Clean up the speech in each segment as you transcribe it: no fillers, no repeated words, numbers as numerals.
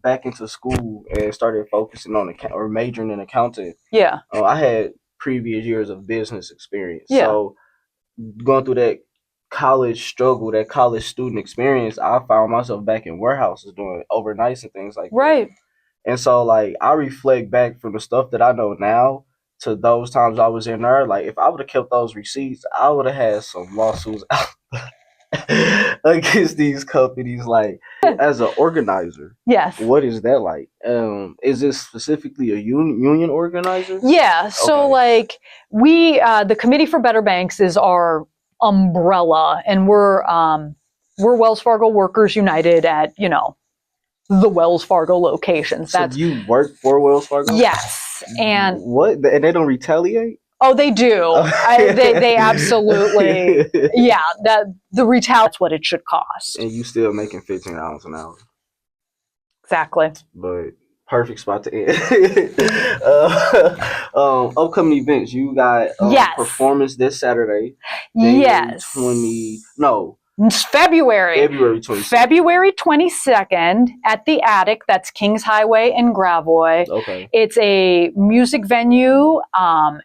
back into school and started focusing on or majoring in accounting, Yeah. I had previous years of business experience. Yeah. So going through that college struggle, that college student experience, I found myself back in warehouses doing overnights and things like Right. that. And so like I reflect back from the stuff that I know now to those times I was in there. Like if I would have kept those receipts, I would have had some lawsuits against these companies. Like as an organizer, Yes. what is that like? Is this specifically a union organizer? Yeah. So Okay. like we, the Committee for Better Banks is our umbrella, and we're Wells Fargo Workers United at, you know, the Wells Fargo locations. So That's you work for Wells Fargo? yes. And what? And they don't retaliate? oh, they do. They absolutely. Yeah. The retail. That's what it should cost. And you still making $15 an hour. Exactly. But perfect spot to end. Upcoming events. You got yes. performance this Saturday. Yes. February 22nd. February 22nd at the Attic. That's Kings Highway in Gravois. Okay. It's a music venue.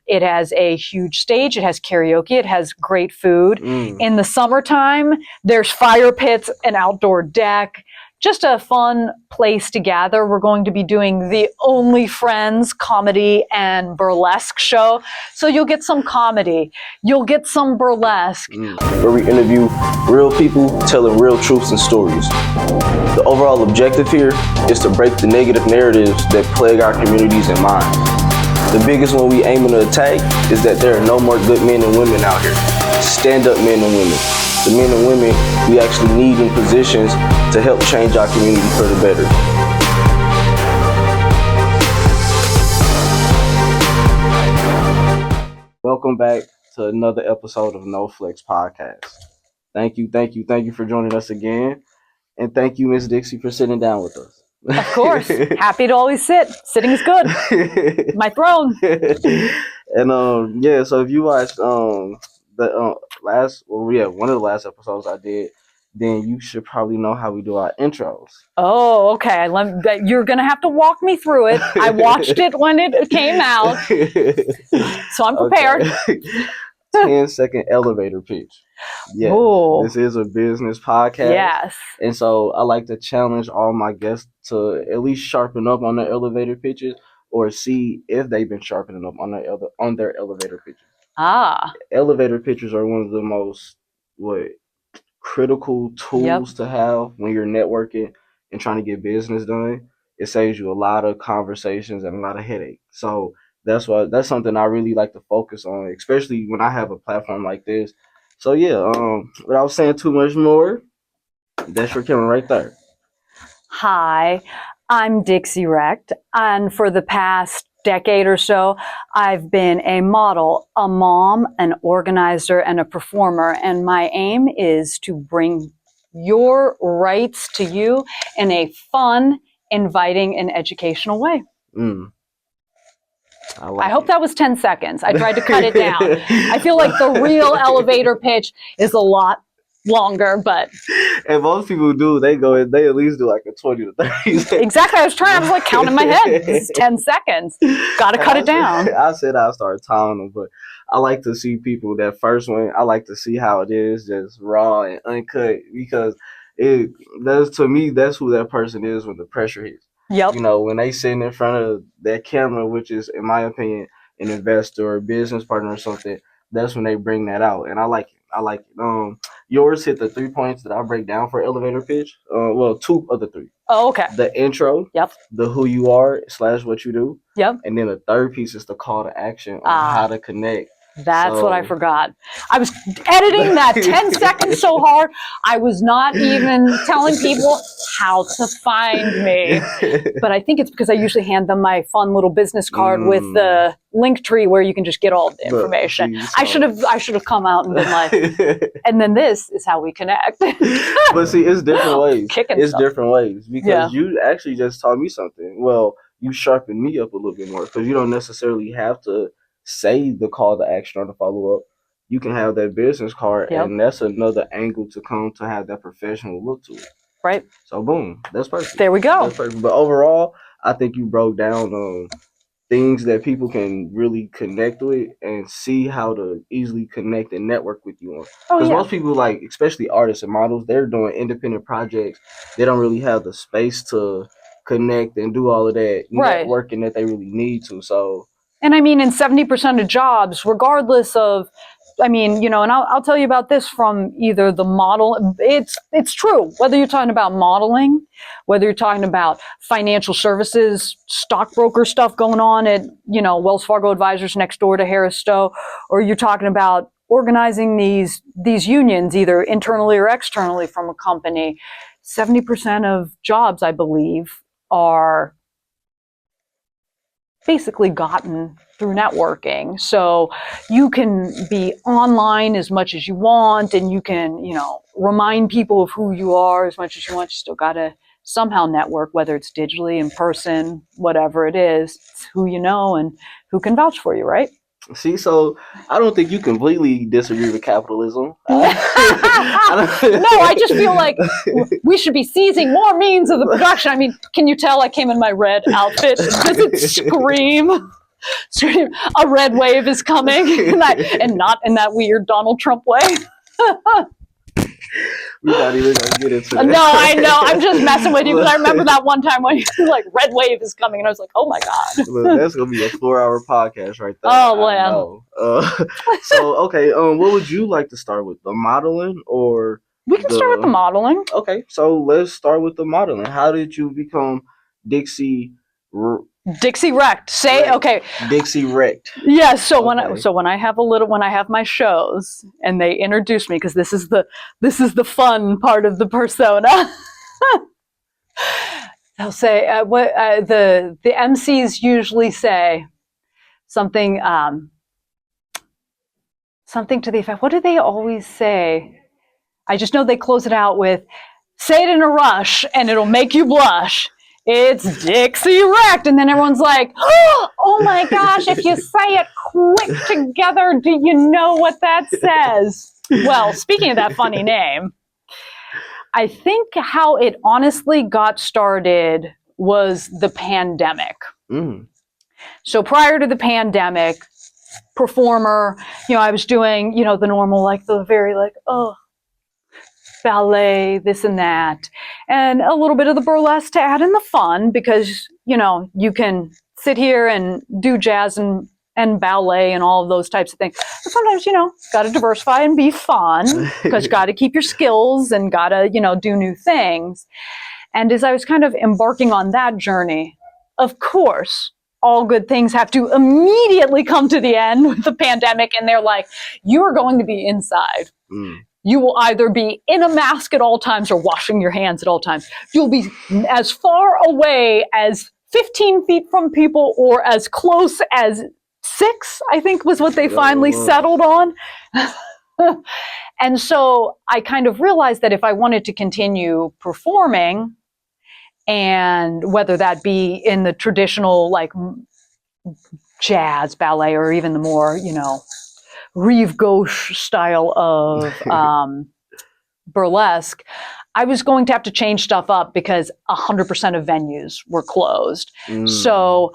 It has a huge stage. It has karaoke. It has great food. In the summertime, there's fire pits, an outdoor deck. Just a fun place to gather. We're going to be doing the Only Friends comedy and burlesque show. So you'll get some comedy. You'll get some burlesque. Where we interview real people telling real truths and stories. The overall objective here is to break the negative narratives that plague our communities and minds. The biggest one we aiming to attack is that there are no more good men and women out here. Stand-up men and women. The men and women we actually need in positions to help change our community for the better. Welcome back to another episode of No Flex Podcast. Thank you for joining us again. And thank you, Miss Dixie, for sitting down with us. Of course. Happy to always sit. Sitting is good. My throne. And so if you watched one of the last episodes I did, then you should probably know how we do our intros. Oh, okay. You're going to have to walk me through it. I watched it when it came out, so I'm prepared. Okay. 10-second elevator pitch. Yes, ooh. This is a business podcast. Yes. And so I like to challenge all my guests to at least sharpen up on their elevator pitches or see if they've been sharpening up on their elevator pitches. Elevator pitches are one of the most critical tools to have when you're networking and trying to get business done. It saves you a lot of conversations and a lot of headache. So that's something I really like to focus on, especially when I have a platform like this. So yeah, without saying too much more, that's your camera right there. Hi, I'm Dixie Recht, and for the past decade or so, I've been a model, a mom, an organizer, and a performer, and my aim is to bring your rights to you in a fun, inviting, and educational way. I hope that was 10 seconds. I tried to cut it down. I feel like the real elevator pitch is a lot longer, but and most people do. They at least do like a 20 to 30 seconds. Exactly. I was like counting in my head. This is 10 seconds. Got to cut it down. I said I'll start timing them, but I like to see people that first one. I like to see how it is, just raw and uncut, because to me that's who that person is when the pressure hits. Yep. You know, when they sitting in front of that camera, which is, in my opinion, an investor or a business partner or something, that's when they bring that out. And I like it. Yours hit the 3 points that I break down for elevator pitch. Well, 2 of the 3. Oh, okay. The intro. Yep. The who you are / what you do. Yep. And then the third piece is the call to action on how to connect. That's what I forgot. I was editing that 10 seconds so hard, I was not even telling people how to find me. But I think it's because I usually hand them my fun little business card with the link tree where you can just get all the information. I should have come out and been like, and then this is how we connect. But see, it's different ways. Different ways, because you actually just taught me something. Well, you sharpened me up a little bit more, because you don't necessarily have to say the call to action or the follow up. You can have that business card, and that's another angle to come to have that professional look to it. Right. So boom, that's perfect. There we go. That's perfect. But overall, I think you broke down things that people can really connect with and see how to easily connect and network with you on. Because most people, like especially artists and models, they're doing independent projects. They don't really have the space to connect and do all of that networking that they really need to. So, and I mean, in 70% of jobs, regardless of, I mean, and I'll tell you about this from either the model. It's true. Whether you're talking about modeling, whether you're talking about financial services, stockbroker stuff going on at, Wells Fargo Advisors next door to Harris Stowe, or you're talking about organizing these unions, either internally or externally from a company. 70% of jobs, I believe, are basically gotten through networking. So you can be online as much as you want, and you can, remind people of who you are as much as you want. You still got to somehow network, whether it's digitally, in person, whatever it is. It's who you know and who can vouch for you, right? See, so I don't think you completely disagree with capitalism. No, I just feel like we should be seizing more means of the production. I mean, can you tell I came in my red outfit? Does it scream? A red wave is coming, and not in that weird Donald Trump way. We're not even gonna get into that. No, I know. I'm just messing with you because I remember that one time when you were like, red wave is coming, and I was like, oh my God. Look, that's gonna be a 4-hour podcast right there. Oh, man. So, okay, what would you like to start with? The modeling or we can start with the modeling. Okay, so let's start with the modeling. How did you become Dixie Wrecked. Okay. Dixie Wrecked. Yeah. So when I have my shows and they introduce me, because this is the fun part of the persona. They'll say the MCs usually say something to the effect. What do they always say? I just know they close it out with, "Say it in a rush, and it'll make you blush. It's Dixie Wrecked." And then everyone's like, oh my gosh, if you say it quick together, do you know what that says? Well, speaking of that funny name, I think how it honestly got started was the pandemic. Mm. So prior to the pandemic, performer, I was doing, the normal, the very ballet, this and that, and a little bit of the burlesque to add in the fun, because you can sit here and do jazz and ballet and all of those types of things, but sometimes got to diversify and be fun, because got to keep your skills and got to do new things. And as I was kind of embarking on that journey, of course all good things have to immediately come to the end with the pandemic, and they're like, you are going to be inside. You will either be in a mask at all times or washing your hands at all times. You'll be as far away as 15 feet from people, or as close as 6, I think was what they finally settled on. And so I kind of realized that if I wanted to continue performing, and whether that be in the traditional jazz, ballet, or even the more, Rive Gauche style of burlesque, I was going to have to change stuff up because 100% of venues were closed. So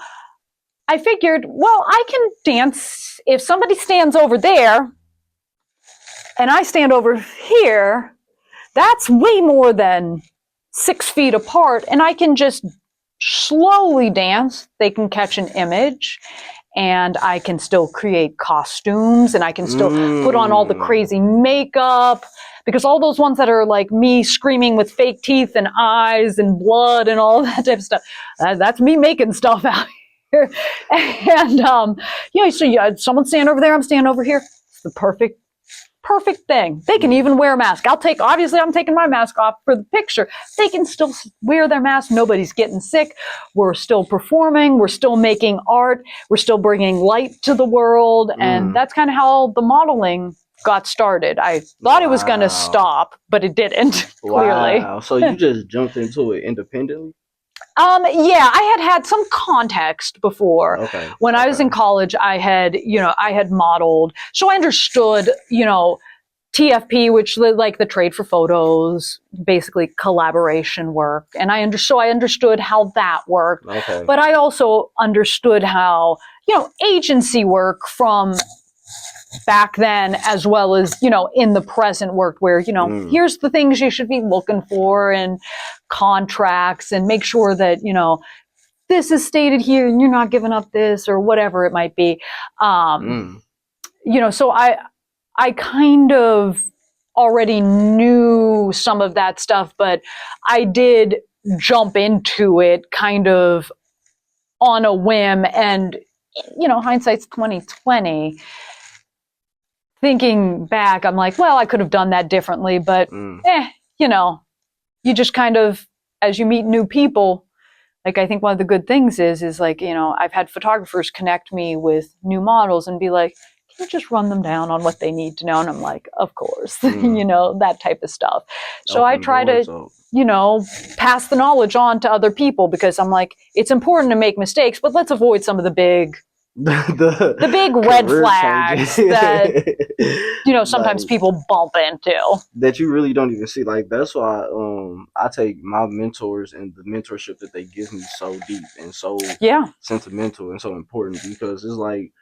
I figured, well, I can dance. If somebody stands over there and I stand over here, that's way more than 6 feet apart, and I can just slowly dance. They can catch an image, and I can still create costumes, and I can still put on all the crazy makeup, because all those ones that are like me screaming with fake teeth and eyes and blood and all that type of stuff, that's me making stuff out here. And, so someone's standing over there, I'm standing over here. It's the perfect thing. They can even wear a mask. Obviously I'm taking my mask off for the picture. They can still wear their mask. Nobody's getting sick. We're still performing. We're still making art. We're still bringing light to the world. And that's kind of how the modeling got started. I thought it was going to stop, but it didn't, clearly. Wow. So you just jumped into it independently? Yeah, I had some context before. When I was in college, I had modeled. So I understood, TFP, which like the trade for photos, basically collaboration work. And I understood how that worked. Okay. But I also understood how, agency work from back then, as well as, in the present work where, here's the things you should be looking for and contracts, and make sure that, this is stated here and you're not giving up this or whatever it might be. So I kind of already knew some of that stuff, but I did jump into it kind of on a whim. And, hindsight's 2020. Thinking back, I'm like, well, I could have done that differently, but you just kind of, as you meet new people, like, I think one of the good things is like, I've had photographers connect me with new models and be like, can you just run them down on what they need to know? And I'm like, of course, that type of stuff. So I try to, pass the knowledge on to other people, because I'm like, it's important to make mistakes, but let's avoid some of the big the big red flags that sometimes people bump into that you really don't even see. Like, that's why I take my mentors and the mentorship that they give me so deep and so sentimental and so important, because it's like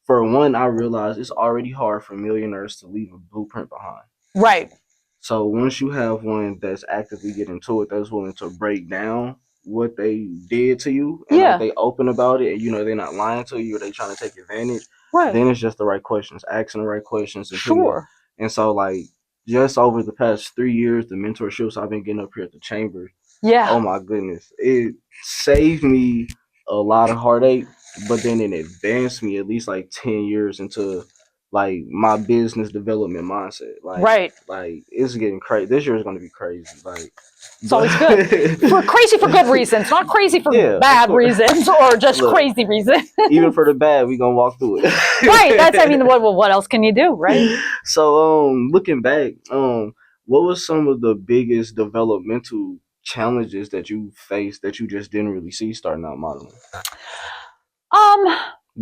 for one, I realize it's already hard for millionaires to leave a blueprint behind. Right. So once you have one that's actively getting to it, that's willing to break down what they did to you, and like, they open about it, and they're not lying to you or they trying to take advantage, then it's just the right questions, asking the right questions. And so, like, just over the past 3 years, the mentorships I've been getting up here at the chamber, oh my goodness, it saved me a lot of heartache, but then it advanced me at least like 10 years into like my business development mindset. Like, like, it's getting crazy. This year is going to be crazy. Like, it's always good. Crazy for good reasons, not crazy for bad reasons or just crazy reasons. Even for the bad, we gonna walk through it. Right. That's, what else can you do, right? So, looking back, what was some of the biggest developmental challenges that you faced that you just didn't really see starting out modeling?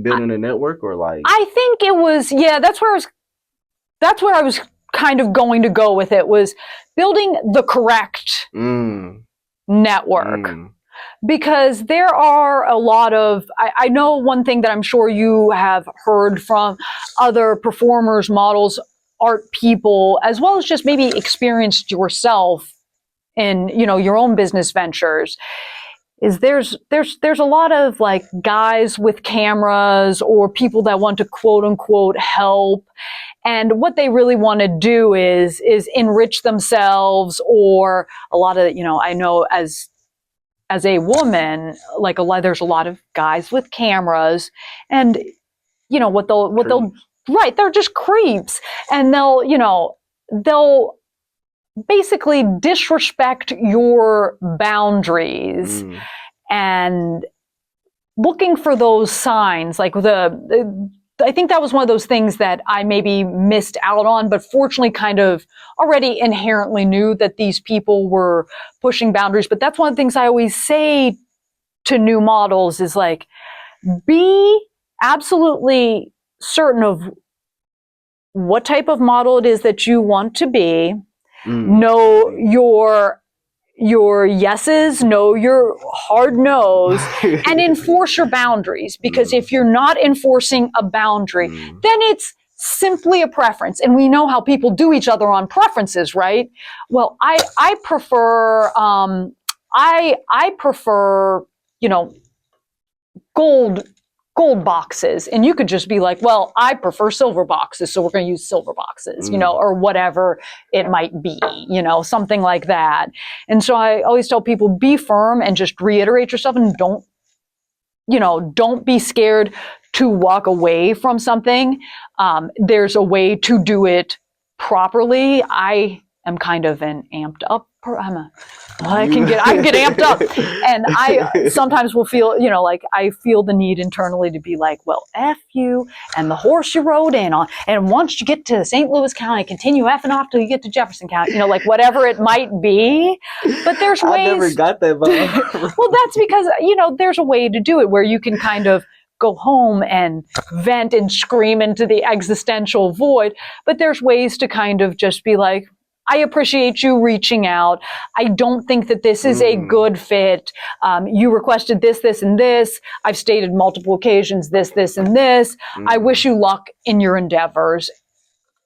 Building a network, or like? I think it was, that's where I was kind of going to go with it, was building the correct network. Because there are a lot of, I know one thing that I'm sure you have heard from other performers, models, art people, as well as just maybe experienced yourself in, your own business ventures, is there's a lot of like guys with cameras or people that want to quote unquote help. And what they really want to do is enrich themselves, or a lot of, I know as a woman, like there's a lot of guys with cameras, and what they'll they're just creeps, and they'll basically disrespect your boundaries, and looking for those signs, like I think that was one of those things that I maybe missed out on, but fortunately kind of already inherently knew that these people were pushing boundaries. But that's one of the things I always say to new models is like, be absolutely certain of what type of model it is that you want to be. Know your yeses, know your hard no's, and enforce your boundaries. Because if you're not enforcing a boundary, then it's simply a preference. And we know how people do each other on preferences, right? Well, I prefer, I prefer, gold boxes, and you could just be like, well, I prefer silver boxes, so we're going to use silver boxes, or whatever it might be, something like that. And so I always tell people, be firm and just reiterate yourself, and don't be scared to walk away from something. There's a way to do it properly. I am kind of an amped up. I can get amped up, and I sometimes will feel, like I feel the need internally to be like, well, F you and the horse you rode in on, and once you get to St. Louis County, continue effing off till you get to Jefferson County, like whatever it might be. But there's ways. I never got that vibe. Well, that's because there's a way to do it where you can kind of go home and vent and scream into the existential void. But there's ways to kind of just be like, I appreciate you reaching out. I don't think that this is a good fit. You requested this, this, and this. I've stated multiple occasions this, this, and this. I wish you luck in your endeavors.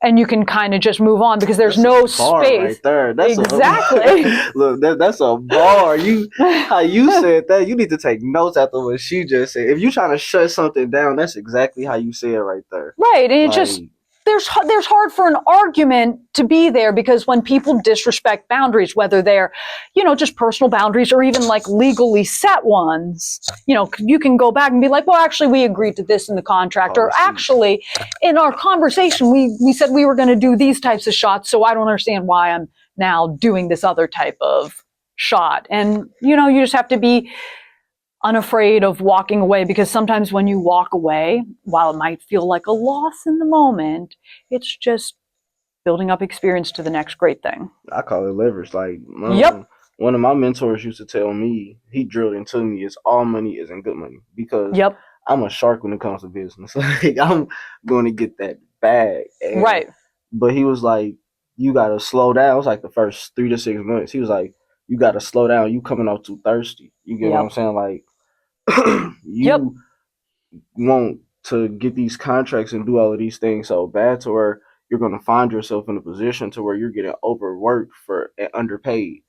And you can kind of just move on because there's no space. Right there. That's exactly. Look, that's a bar. How you said that. You need to take notes after what she just said. If you're trying to shut something down, that's exactly how you say it right there. Right. And it just, there's hard for an argument to be there because when people disrespect boundaries, whether they're, just personal boundaries or even like legally set ones, you can go back and be like, well, actually, we agreed to this in the contract, or actually, in our conversation, we said we were going to do these types of shots, so I don't understand why I'm now doing this other type of shot. And, you just have to be unafraid of walking away, because sometimes when you walk away, while it might feel like a loss in the moment, it's just building up experience to the next great thing. I call it leverage. Like, one of my mentors used to tell me, he drilled into me, is all money isn't good money, because I'm a shark when it comes to business. Like, I'm going to get that bag. Right. But he was like, you got to slow down. It was like the first 3 to 6 months. He was like, you got to slow down. You coming off too thirsty. You get what I'm saying? Like, you want to get these contracts and do all of these things so bad to where you're going to find yourself in a position to where you're getting overworked and underpaid.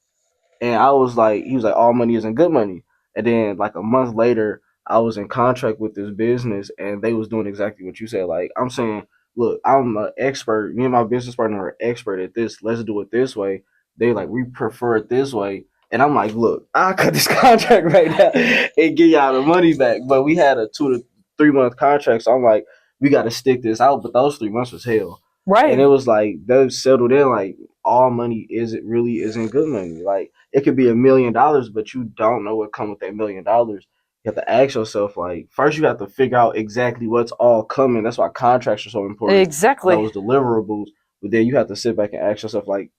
And I was like, he was like, all money isn't good money. And then like a month later, I was in contract with this business and they was doing exactly what you said. Like, I'm saying, look, I'm an expert. Me and my business partner are expert at this. Let's do it this way. They like, we prefer it this way. And I'm like, look, I'll cut this contract right now and get y'all the money back. But we had a 2 to 3 month contract. So I'm like, we got to stick this out. But those 3 months was hell. Right. And it was like, they settled in like, all money isn't good money. Like, it could be $1 million, but you don't know what comes with that $1 million. You have to ask yourself, like, first you have to figure out exactly what's all coming. That's why contracts are so important. Exactly. Those deliverables. But then you have to sit back and ask yourself, like,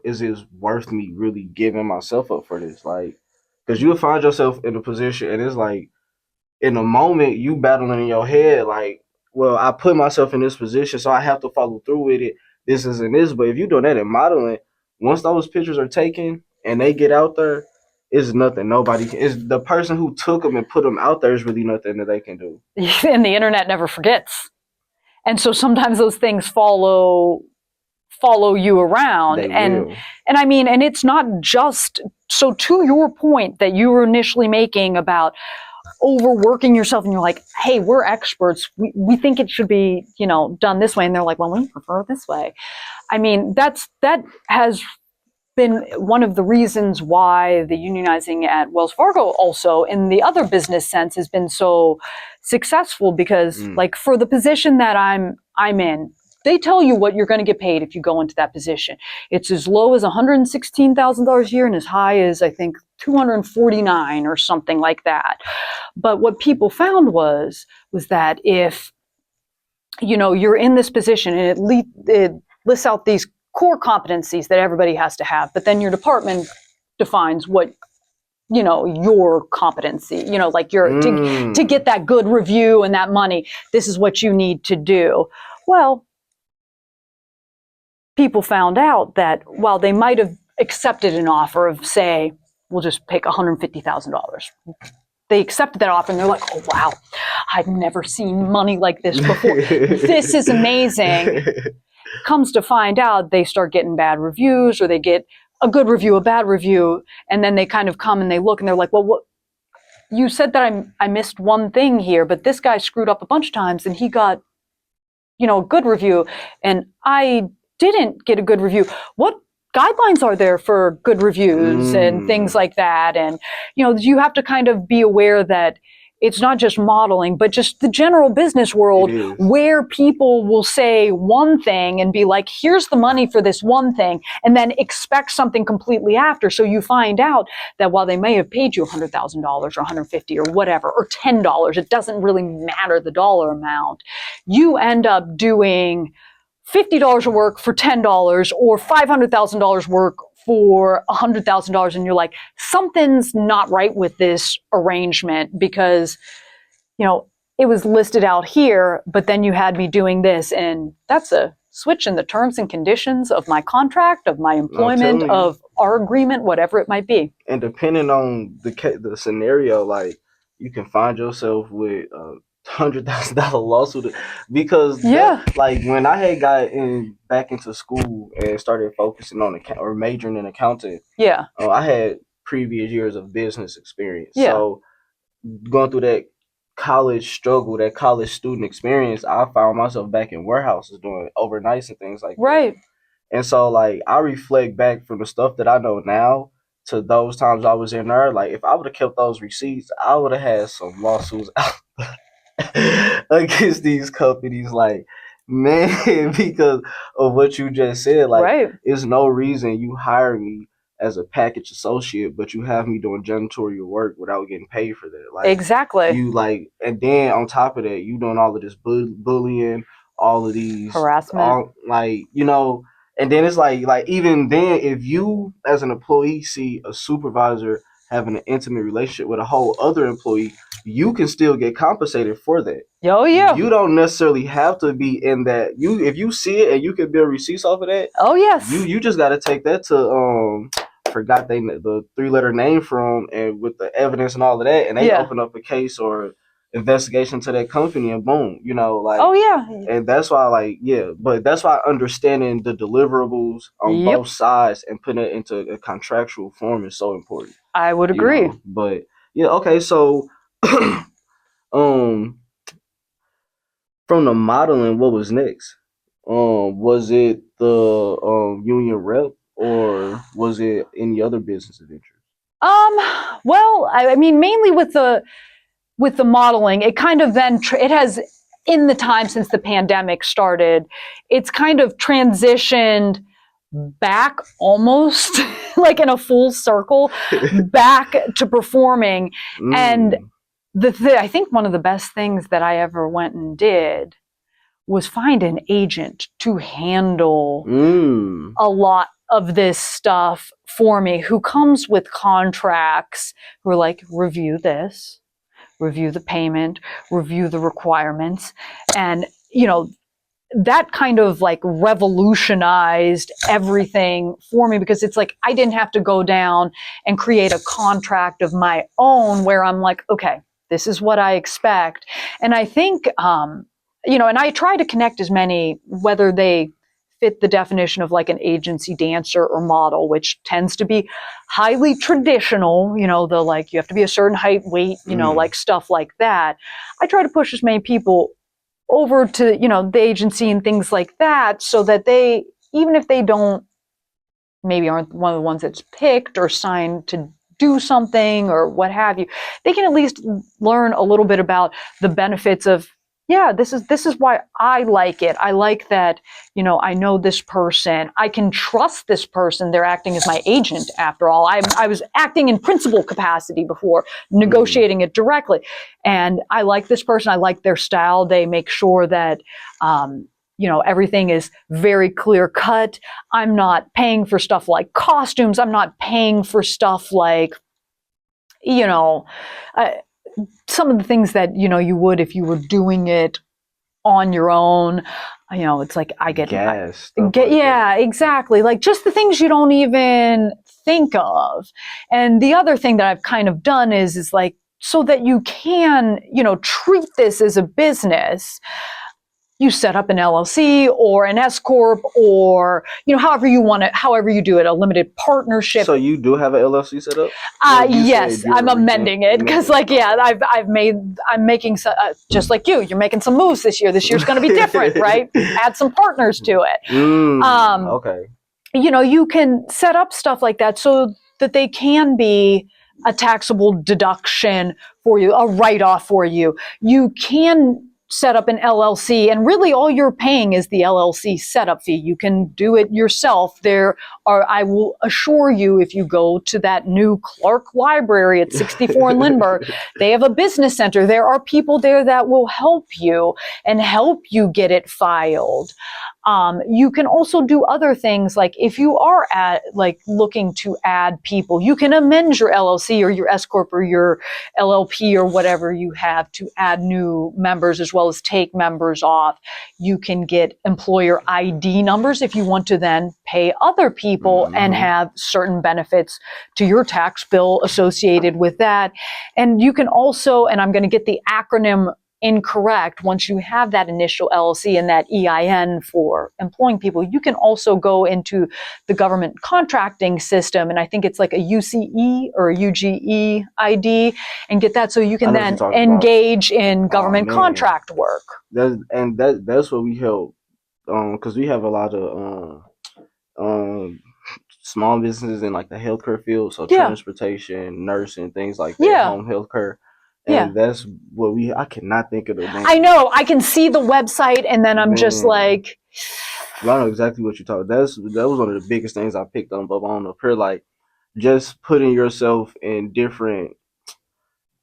is it worth me really giving myself up for this? Like, because you'll find yourself in a position, and it's like, in a moment, you battling in your head, like, well, I put myself in this position, so I have to follow through with it. This isn't this. But if you're doing that in modeling, once those pictures are taken and they get out there, it's nothing. Nobody can. It's the person who took them and put them out there is really nothing that they can do. And the internet never forgets. And so sometimes those things follow you around. And I mean, and it's not just, so to your point that you were initially making about overworking yourself, and you're like, hey, we're experts. We think it should be, done this way. And they're like, well, we prefer it this way. I mean, that has been one of the reasons why the unionizing at Wells Fargo also, in the other business sense, has been so successful, because like for the position that I'm in, they tell you what you're going to get paid if you go into that position. It's as low as $116,000 a year and as high as, I think, $249 or something like that. But what people found was that if, you're in this position and it lists out these core competencies that everybody has to have, but then your department defines what, your competency, like to get that good review and that money, this is what you need to do. Well, people found out that while they might have accepted an offer of, say, we'll just pick $150,000. They accepted that offer and they're like, oh, wow, I've never seen money like this before. This is amazing. Comes to find out, they start getting bad reviews, or they get a good review, a bad review, and then they kind of come and they look and they're like, well, what? You said that I missed one thing here, but this guy screwed up a bunch of times and he got, a good review, and I didn't get a good review. What guidelines are there for good reviews and things like that? And, you have to kind of be aware that it's not just modeling, but just the general business world where people will say one thing and be like, here's the money for this one thing, and then expect something completely after. So you find out that while they may have paid you $100,000 or $150 or whatever, or $10, it doesn't really matter the dollar amount. You end up doing $50 of work for $10 or $500,000 work for $100,000, and you're like, something's not right with this arrangement, because it was listed out here, but then you had me doing this, and that's a switch in the terms and conditions of my contract, of my employment, of our agreement, whatever it might be. And depending on the scenario, like, you can find yourself with $100,000 lawsuit because like when I had got back into school and started focusing on or majoring in accounting, I had previous years of business experience. So going through that college struggle, that college student experience, I found myself back in warehouses doing overnights and things like that. And so, like, I reflect back from the stuff that I know now to those times I was in there. Like, if I would have kept those receipts, I would have had some lawsuits against these companies. Like, man, because of what you just said. Like, there's no reason you hire me as a package associate, but you have me doing janitorial work without getting paid for that. Like, you like, and then on top of that, you doing all of this bullying, all of these harassment, like, you know. And then it's like even then, if you as an employee see a supervisor having an intimate relationship with a whole other employee, you can still get compensated for that. Oh yeah. You don't necessarily have to be in that. If you see it and you can build receipts off of that. Oh yes. You just got to take that to forgot the 3-letter name from, and with the evidence and all of that, and they open up a case or investigation to that company, and boom, you know, like. Oh yeah. And that's why, but that's why understanding the deliverables on both sides and putting it into a contractual form is so important. I would agree. Know? But okay, so from the modeling, what was next? Was it the union rep, or was it any other business adventure? Well, I mean, mainly with the modeling, it kind of then it has, in the time since the pandemic started, it's kind of transitioned back almost like in a full circle back to performing. And I think one of the best things that I ever went and did was find an agent to handle a lot of this stuff for me, who comes with contracts, who are like, review this, review the payment, review the requirements. And, you know, that kind of like revolutionized everything for me, because it's like I didn't have to go down and create a contract of my own where I'm like, okay, this is what I expect. And I think, you know, and I try to connect as many, whether they fit the definition of like an agency dancer or model, which tends to be highly traditional, you know, the like, you have to be a certain height, weight, you know, like stuff like that. I try to push as many people over to, you know, the agency and things like that, so that they, even if they don't, maybe aren't one of the ones that's picked or signed to do something or what have you, they can at least learn a little bit about the benefits of, yeah, this is why I like it. I like that, you know, I know this person. I can trust this person. They're acting as my agent after all. I was acting in principal capacity before, negotiating it directly. And I like this person. I like their style. They make sure that, you know, everything is very clear cut. I'm not paying for stuff like costumes. I'm not paying for stuff like, you know, some of the things that, you know, you would if you were doing it on your own. You know, it's like I get gas. Exactly. Like just the things you don't even think of. And the other thing that I've kind of done is like, so that you can, you know, treat this as a business, you set up an LLC or an S Corp, or, you know, however you do it, a limited partnership. So you do have an LLC set up? Yes, I'm amending it because, like, yeah, I'm making just like you're making some moves this year. This year's going to be different, right? Add some partners to it. Okay. You know, you can set up stuff like that so that they can be a taxable deduction for you, a write-off for you. You can set up an LLC, and really all you're paying is the LLC setup fee. You can do it yourself. I will assure you, if you go to that new Clark Library at 64 in Lindbergh, they have a business center. There are people there that will help you and help you get it filed. You can also do other things, like if you are looking to add people, you can amend your LLC or your S Corp or your LLP or whatever you have to add new members as well as take members off. You can get employer ID numbers if you want to then pay other people and have certain benefits to your tax bill associated with that. And you can also, and I'm going to get the acronym incorrect, once you have that initial LLC and that EIN for employing people, you can also go into the government contracting system, and I think it's like a UCE or a UGE ID, and get that so you can then engage in government contract work. That's what we help, because we have a lot of small businesses in like the healthcare field, so transportation, nursing, things like that, home healthcare. And that's what I cannot think of the name. I know, I can see the website and then I'm just like. I know exactly what you're talking about. That was one of the biggest things I picked up on here, like just putting yourself in different,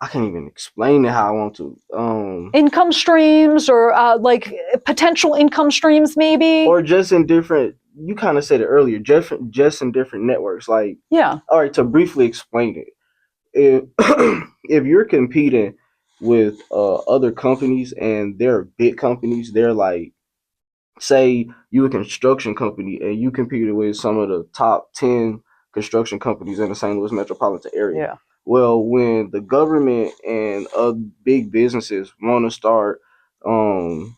I can't even explain it how I want to. Income streams or like potential income streams maybe? Or just in different, you kind of said it earlier, just in different networks. Like, all right, to briefly explain it. If you're competing with other companies and they're big companies, they're like, say you a construction company and you competed with some of the top 10 construction companies in the St. Louis metropolitan area. Well, when the government and big businesses want to start doing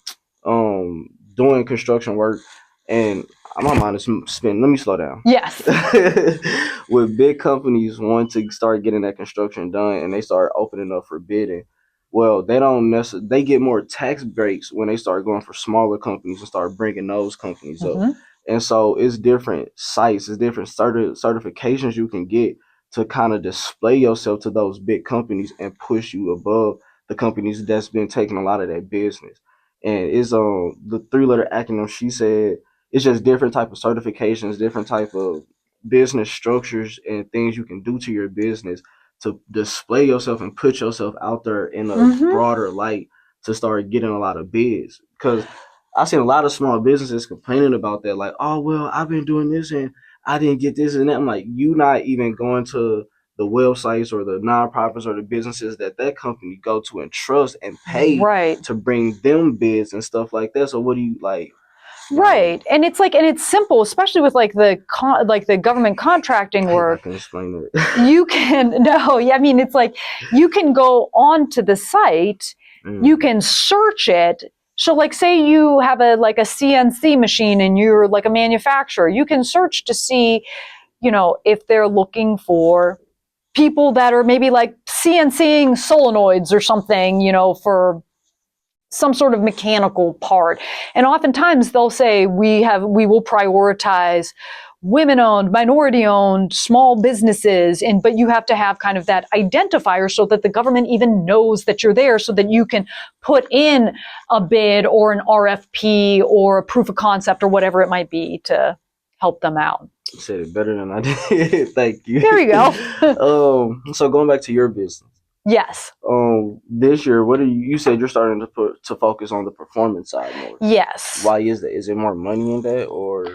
construction work, and my mind is spinning. Let me slow down. Yes. When big companies want to start getting that construction done and they start opening up for bidding, well, they get more tax breaks when they start going for smaller companies and start bringing those companies up. And so it's different sites, it's different certifications you can get to kind of display yourself to those big companies and push you above the companies that's been taking a lot of that business. And it's the 3-letter acronym she said, it's just different type of certifications, different type of business structures and things you can do to your business to display yourself and put yourself out there in a broader light to start getting a lot of bids. Because I've seen a lot of small businesses complaining about that, like, oh, well, I've been doing this and I didn't get this and that. I'm like, you not even going to the websites or the nonprofits or the businesses that company go to and trust and pay to bring them bids and stuff like that. So what do you like? Right, and it's like, and it's simple, especially with like the government contracting work. I can explain it. You can I mean, it's like you can go onto the site, you can search it. So, like, say you have a CNC machine and you're like a manufacturer, you can search to see, if they're looking for people that are maybe like CNCing solenoids or something, for some sort of mechanical part. And oftentimes they'll say, we will prioritize women-owned, minority-owned, small businesses, but you have to have kind of that identifier so that the government even knows that you're there, so that you can put in a bid or an RFP or a proof of concept or whatever it might be to help them out. You said it better than I did. Thank you. There you go. So going back to your business. Yes. This year, you said you're starting to focus on the performance side more. Yes. Why is that? Is there more money in that, or?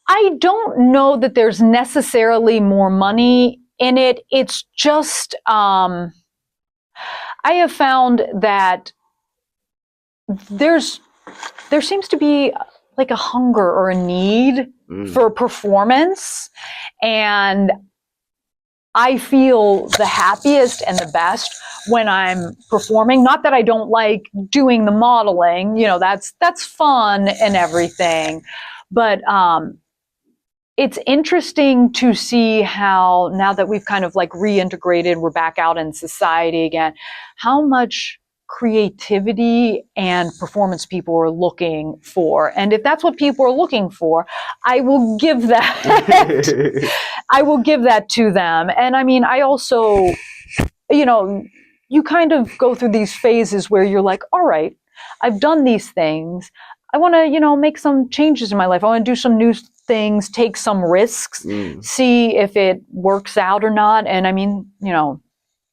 I don't know that there's necessarily more money in it. It's just, I have found that there seems to be like a hunger or a need for performance, and I feel the happiest and the best when I'm performing. Not that I don't like doing the modeling, that's fun and everything, but it's interesting to see how, now that we've kind of like reintegrated, we're back out in society again, how much creativity and performance people are looking for. And if that's what people are looking for, I will give that. I will give that to them. And I mean, I also, you kind of go through these phases where you're like, all right, I've done these things. I want to, make some changes in my life. I want to do some new things, take some risks, see if it works out or not. And I mean,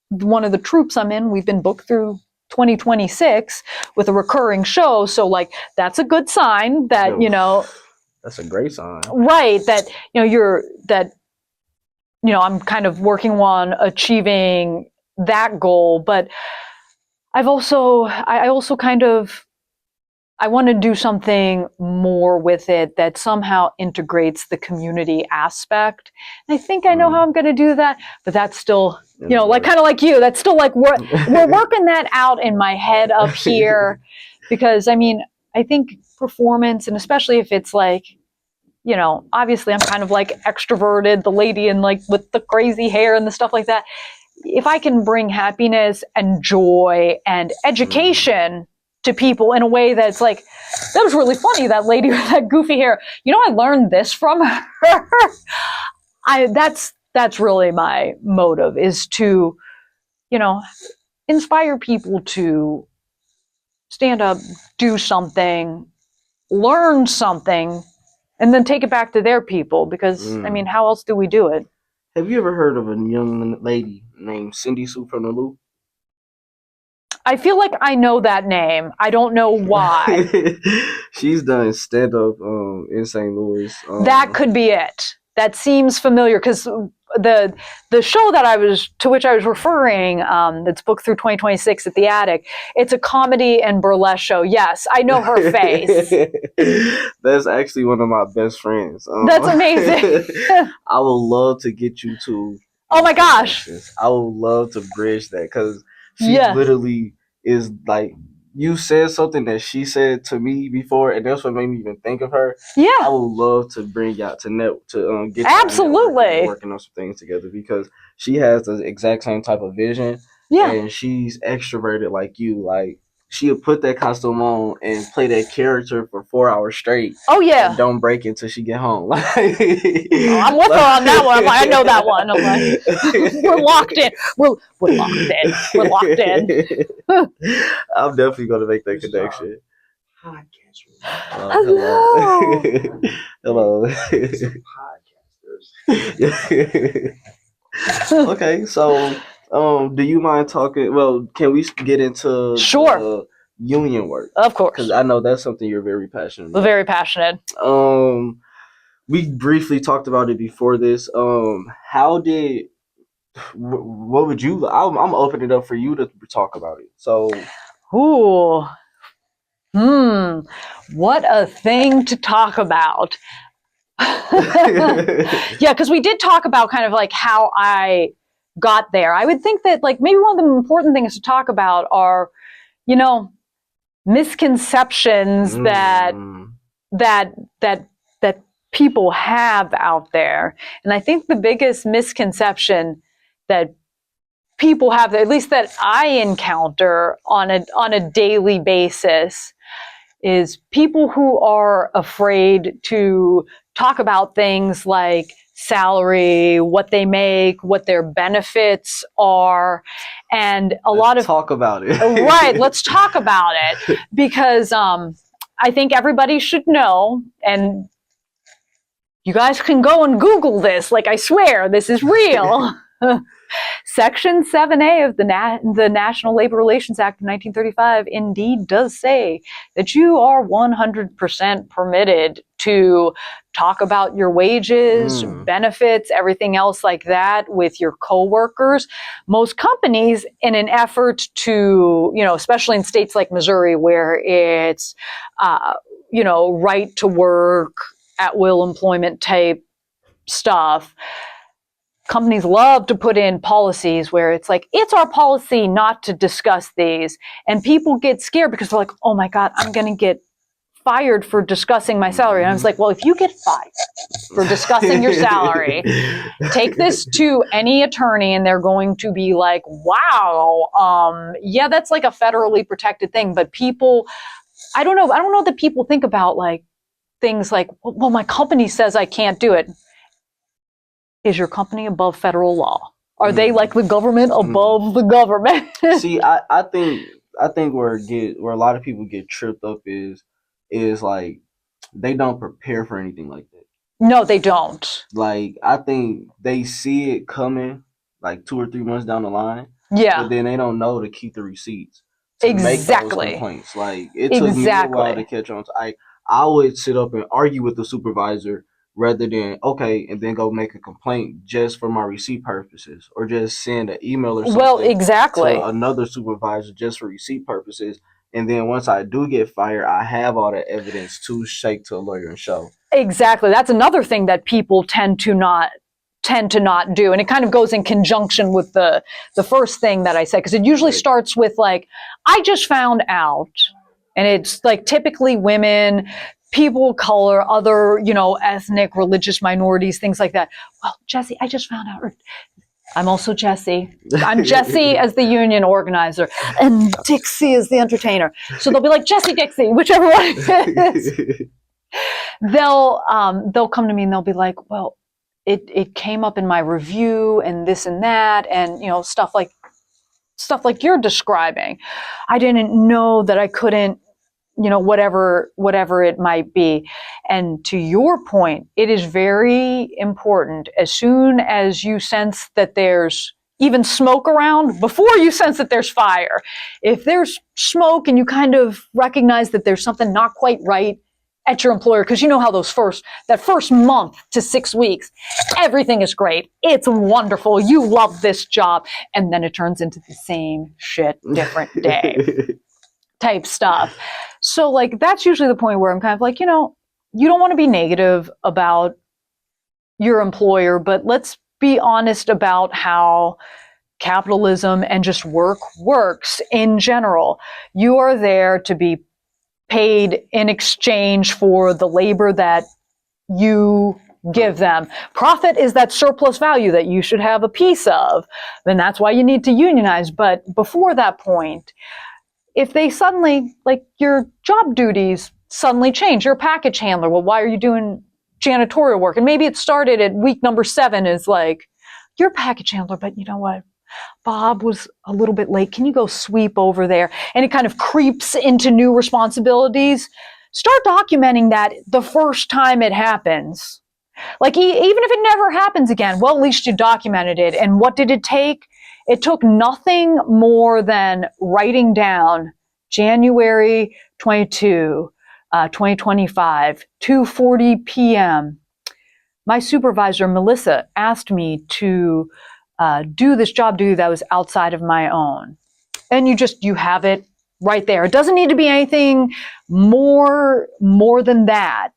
one of the troops I'm in, we've been booked through 2026 with a recurring show. So like, that's a good sign that, that's a great sign. Right. That, I'm kind of working on achieving that goal. But I also kind of, I want to do something more with it that somehow integrates the community aspect. And I think I know how I'm going to do that, but that's still, like kind of like you, that's still like we're working that out in my head up here, because I mean, I think performance, and especially if it's like, obviously I'm kind of like extroverted, the lady in like with the crazy hair and the stuff like that. If I can bring happiness and joy and education to people in a way that's like, that was really funny, that lady with that goofy hair. I learned this from her. That's really my motive, is to, inspire people to stand up, do something, learn something, and then take it back to their people. Because, I mean, how else do we do it? Have you ever heard of a young lady named Cindy Sue from the Loop? I feel like I know that name. I don't know why. She's done stand-up in St. Louis. That could be it. That seems familiar, because the show to which I was referring, that's booked through 2026 at the Attic, it's a comedy and burlesque show. Yes, I know her face. That's actually one of my best friends. That's amazing. I would love to get you to. Oh my gosh. I would love to bridge that, because she literally is like, you said something that she said to me before, and that's what made me even think of her. Yeah, I would love to bring y'all to get absolutely working on some things together, because she has the exact same type of vision. Yeah, and she's extroverted like you. Like, she'll put that costume on and play that character for 4 hours straight. Oh yeah, and don't break it until she get home. I'm with her on that one. I'm like, I know that one. I'm like, we're locked in. We're locked in. We're locked in. I'm definitely gonna make that connection. Hello. Hello. Okay, so do you mind talking? Well, can we get into union work? Of course, because I know that's something you're very passionate about. Very passionate. We briefly talked about it before this. How did? What would you? I'm opening it up for you to talk about it. So, what a thing to talk about. Yeah, because we did talk about kind of like how I got there. I would think that like maybe one of the important things to talk about are, misconceptions that people have out there. And I think the biggest misconception that people have, at least that I encounter on a daily basis, is people who are afraid to talk about things like salary, what they make, what their benefits are, and let's talk about it. Right, let's talk about it, because I think everybody should know, and you guys can go and Google this. Like, I swear, this is real. Section 7A of the National Labor Relations Act of 1935 indeed does say that you are 100% permitted to talk about your wages, benefits, everything else like that with your coworkers. Most companies, in an effort to, especially in states like Missouri, where it's, right to work, at will employment type stuff, companies love to put in policies where it's like, it's our policy not to discuss these. And people get scared because they're like, oh my God, I'm going to get fired for discussing my salary. And I was like, well, if you get fired for discussing your salary, take this to any attorney and they're going to be like, wow, yeah, that's like a federally protected thing. But people, I don't know that people think about like things like, well, my company says I can't do it. Is your company above federal law? Are they like the government above the government? See, I think where a lot of people get tripped up is like they don't prepare for anything like that. No, they don't. Like, I think they see it coming like 2 or 3 months down the line. Yeah. But then they don't know to keep the receipts. to make those Exactly. complaints. Like, it took me a while to catch on. I would sit up and argue with the supervisor rather than, okay, and then go make a complaint just for my receipt purposes, or just send an email or something to another supervisor just for receipt purposes. And then once I do get fired, I have all that evidence to shake to a lawyer and show. Exactly. That's another thing that people tend to not do. And it kind of goes in conjunction with the first thing that I said, because it usually starts with like, I just found out, and it's like typically women, people of color, other, ethnic, religious minorities, things like that. Well, Jessie, I just found out. I'm also Jessie. I'm Jessie as the union organizer, and Dixie is the entertainer. So they'll be like, Jessie, Dixie, whichever one it is. They'll come to me and they'll be like, well, it came up in my review and this and that, and stuff like you're describing. I didn't know that I couldn't, whatever it might be. And to your point, it is very important, as soon as you sense that there's even smoke around, before you sense that there's fire, if there's smoke and you kind of recognize that there's something not quite right at your employer, because you know how that first month to 6 weeks, everything is great. It's wonderful. You love this job. And then it turns into the same shit, different day type stuff. So like, that's usually the point where I'm kind of like, you don't want to be negative about your employer, but let's be honest about how capitalism and just work works in general. You are there to be paid in exchange for the labor that you give them. Profit is that surplus value that you should have a piece of. And that's why you need to unionize. But before that point, if they suddenly, like, your job duties suddenly change, you're a package handler. Well, why are you doing janitorial work? And maybe it started at week number 7 is like, you're a package handler, but you know what? Bob was a little bit late. Can you go sweep over there? And it kind of creeps into new responsibilities. Start documenting that the first time it happens. Like, even if it never happens again, well, at least you documented it. And what did it take? It took nothing more than writing down January 22, 2025, 2:40 p.m. My supervisor, Melissa, asked me to do this job duty that was outside of my own. And you have it right there. It doesn't need to be anything more than that.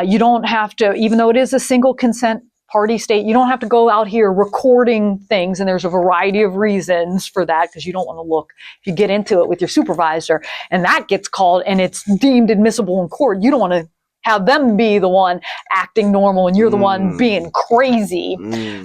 You don't have to, even though it is a single consent party state, you don't have to go out here recording things. And there's a variety of reasons for that, because you don't want to look, if you get into it with your supervisor and that gets called and it's deemed admissible in court, you don't want to have them be the one acting normal and you're the one being crazy.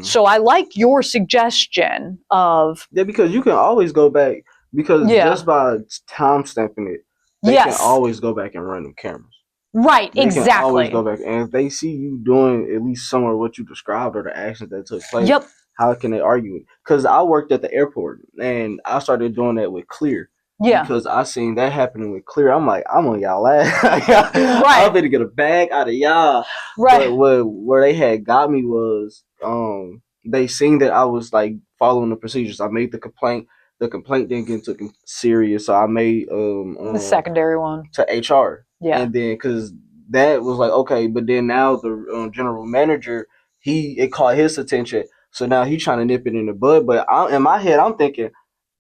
So I like your suggestion of... Yeah, because you can always go back, because just by time stamping it, they can always go back and run them cameras. Right, they exactly. Can always go back, and if they see you doing at least some of what you described or the actions that took place, how can they argue it? Because I worked at the airport and I started doing that with Clear. Yeah. Because I seen that happening with Clear. I'm like, I'm on y'all ass. I'm going to get a bag out of y'all. Right. But where they had got me was they seen that I was like following the procedures. I made the complaint. The complaint didn't get taken serious, so I made the secondary one to HR. Yeah. And then because that was like, okay, but then now the general manager, it caught his attention. So now he's trying to nip it in the bud. But in my head, I'm thinking,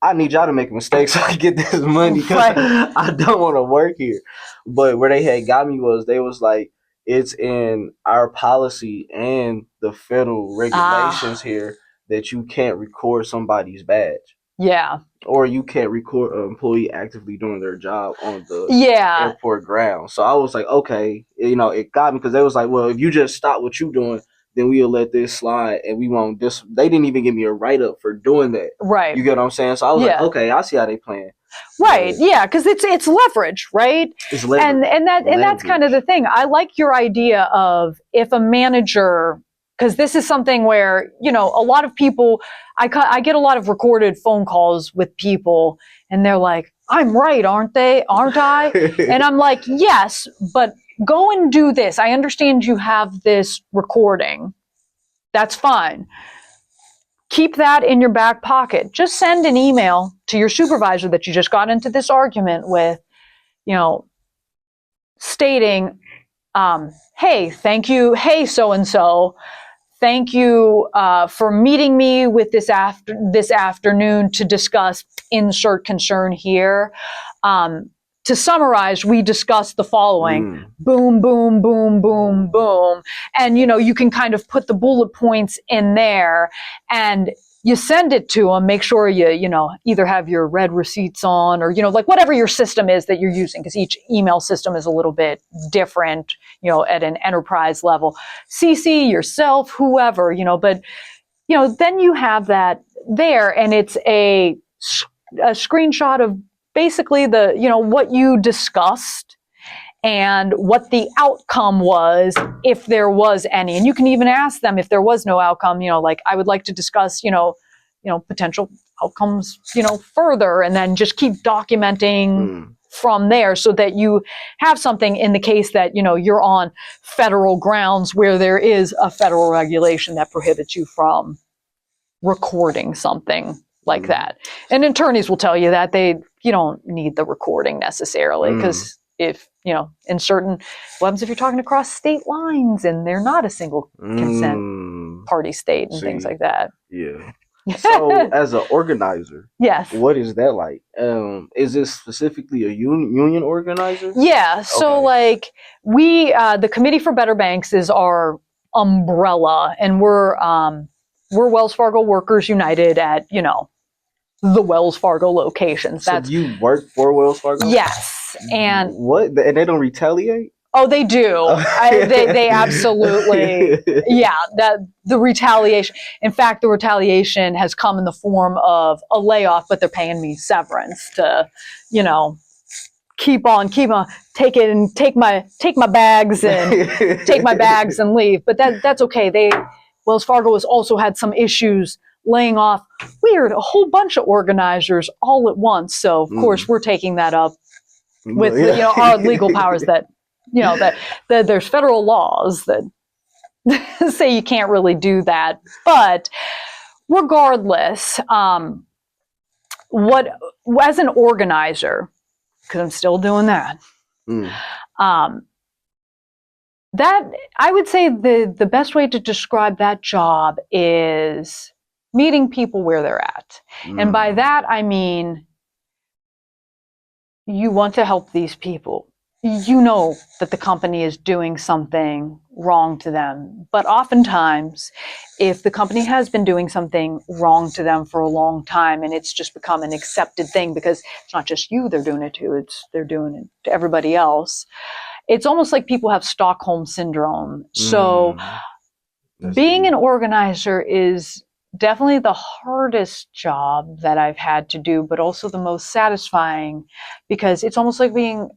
I need y'all to make a mistake so I can get this money, because I don't want to work here. But where they had got me was, they was like, it's in our policy and the federal regulations here that you can't record somebody's badge. Yeah. Or you can't record an employee actively doing their job on the airport ground. So I was like, okay, it got me, because they was like, well, if you just stop what you doing, then we'll let this slide and we won't They didn't even give me a write-up for doing that. Right. You get what I'm saying? So I was like, okay, I see how they playing. Right. Yeah, because it's leverage, right? It's leverage. And that's kind of the thing. I like your idea of, if a manager, because this is something where, a lot of people, I get a lot of recorded phone calls with people and they're like, I'm right, aren't I? And I'm like, yes, but go and do this. I understand you have this recording. That's fine. keep that in your back pocket. Just send an email to your supervisor that you just got into this argument with, stating, hey, thank you. Hey, so-and-so. Thank you for meeting me with this afternoon to discuss insert concern here. To summarize, we discussed the following: boom, boom, boom, boom, boom. And, you can kind of put the bullet points in there and you send it to them. Make sure you either have your red receipts on or, like whatever your system is that you're using, because each email system is a little bit different, at an enterprise level. CC yourself, whoever, but, then you have that there, and it's a screenshot of basically what you discussed and what the outcome was, if there was any. And you can even ask them if there was no outcome, like, I would like to discuss, potential outcomes, further, and then just keep documenting from there, so that you have something in the case that, you're on federal grounds where there is a federal regulation that prohibits you from recording something like that. And attorneys will tell you that you don't need the recording necessarily, because if, in certain, what happens if you're talking across state lines and they're not a single consent party state and things like that? Yeah. So as an organizer, yes, what is that like? Is this specifically a union organizer? Yeah. So like we, the Committee for Better Banks is our umbrella, and we're Wells Fargo Workers United at, the Wells Fargo locations. So you work for Wells Fargo? Yes. And what? And they don't retaliate? Oh, they do. They absolutely. Yeah. The retaliation. In fact, the retaliation has come in the form of a layoff, but they're paying me severance to, keep on, take my bags and take my bags and leave. But that's okay. Wells Fargo has also had some issues laying off a whole bunch of organizers all at once. So of course we're taking that up with our legal powers that there's federal laws that say you can't really do that. But regardless, as an organizer, because I'm still doing that, that I would say the best way to describe that job is meeting people where they're at. And by that, I mean, you want to help these people. You know that the company is doing something wrong to them. But oftentimes, if the company has been doing something wrong to them for a long time, and it's just become an accepted thing, because it's not just you they're doing it to, they're doing it to everybody else. It's almost like people have Stockholm syndrome. So being an organizer is definitely the hardest job that I've had to do, but also the most satisfying, because it's almost like being,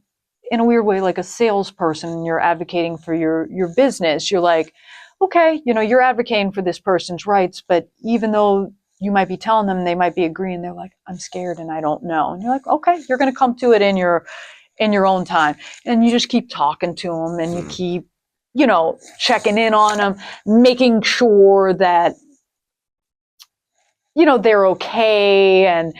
in a weird way, like a salesperson. You're advocating for your business. You're like, okay, you're advocating for this person's rights, but even though you might be telling them, they might be agreeing, they're like, I'm scared and I don't know. And you're like, okay, you're going to come to it in your own time. And you just keep talking to them, and you keep, checking in on them, making sure that, they're okay, and,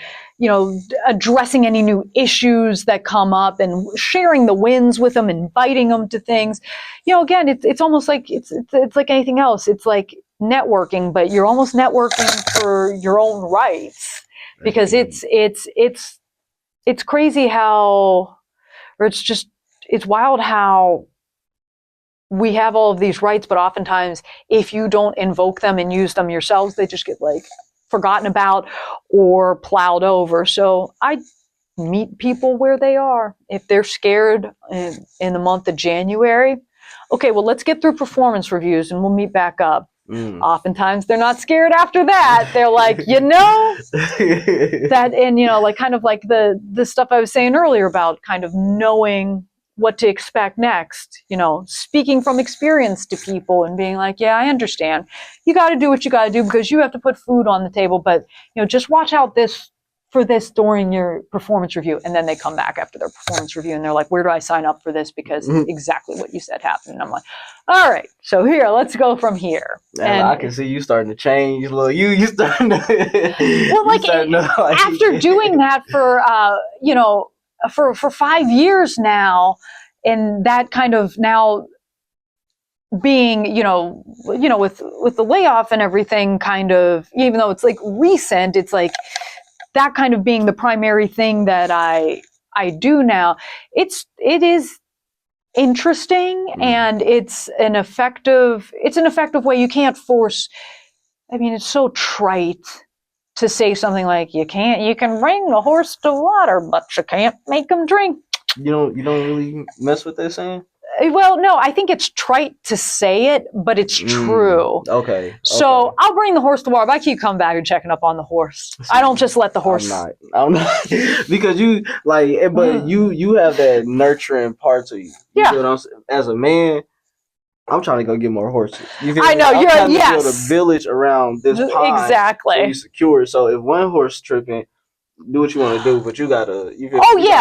addressing any new issues that come up, and sharing the wins with them, inviting them to things. Again, it's almost like, it's like anything else. It's like networking, but you're almost networking for your own rights, because it's crazy how, or it's wild how we have all of these rights, but oftentimes if you don't invoke them and use them yourselves, they just get like forgotten about or plowed over. So I meet people where they are. If they're scared in the month of January, okay, well, let's get through performance reviews and we'll meet back up. Oftentimes they're not scared after that. They're like, that, and like kind of like the stuff I was saying earlier about kind of knowing what to expect next, speaking from experience to people and being like, yeah, I understand. You got to do what you got to do because you have to put food on the table, but just watch out this for this during your performance review. And then they come back after their performance review and they're like, where do I sign up for this? Because exactly what you said happened. And I'm like, all right, so here, let's go from here. And I can see you starting to change. Look, you starting to. Well, like, after doing that for, for 5 years now, and that kind of now being, with the layoff and everything, kind of, even though it's like recent, it's like that kind of being the primary thing that I do now. It is interesting, and it's an effective way. You can't force. I mean, it's so trite to say something like you can bring the horse to water, but you can't make him drink. You don't really mess with that saying? Well, no, I think it's trite to say it, but it's true. Okay. So I'll bring the horse to water, but I keep coming back and checking up on the horse. I don't just let the horse. I'm not because you like, but you have that nurturing part to you. You know what I'm saying? As a man, I'm trying to go get more horses. I know you're trying to build a village around this pond. Exactly. So you secure. So if one horse tripping, do what you want to do, but you gotta.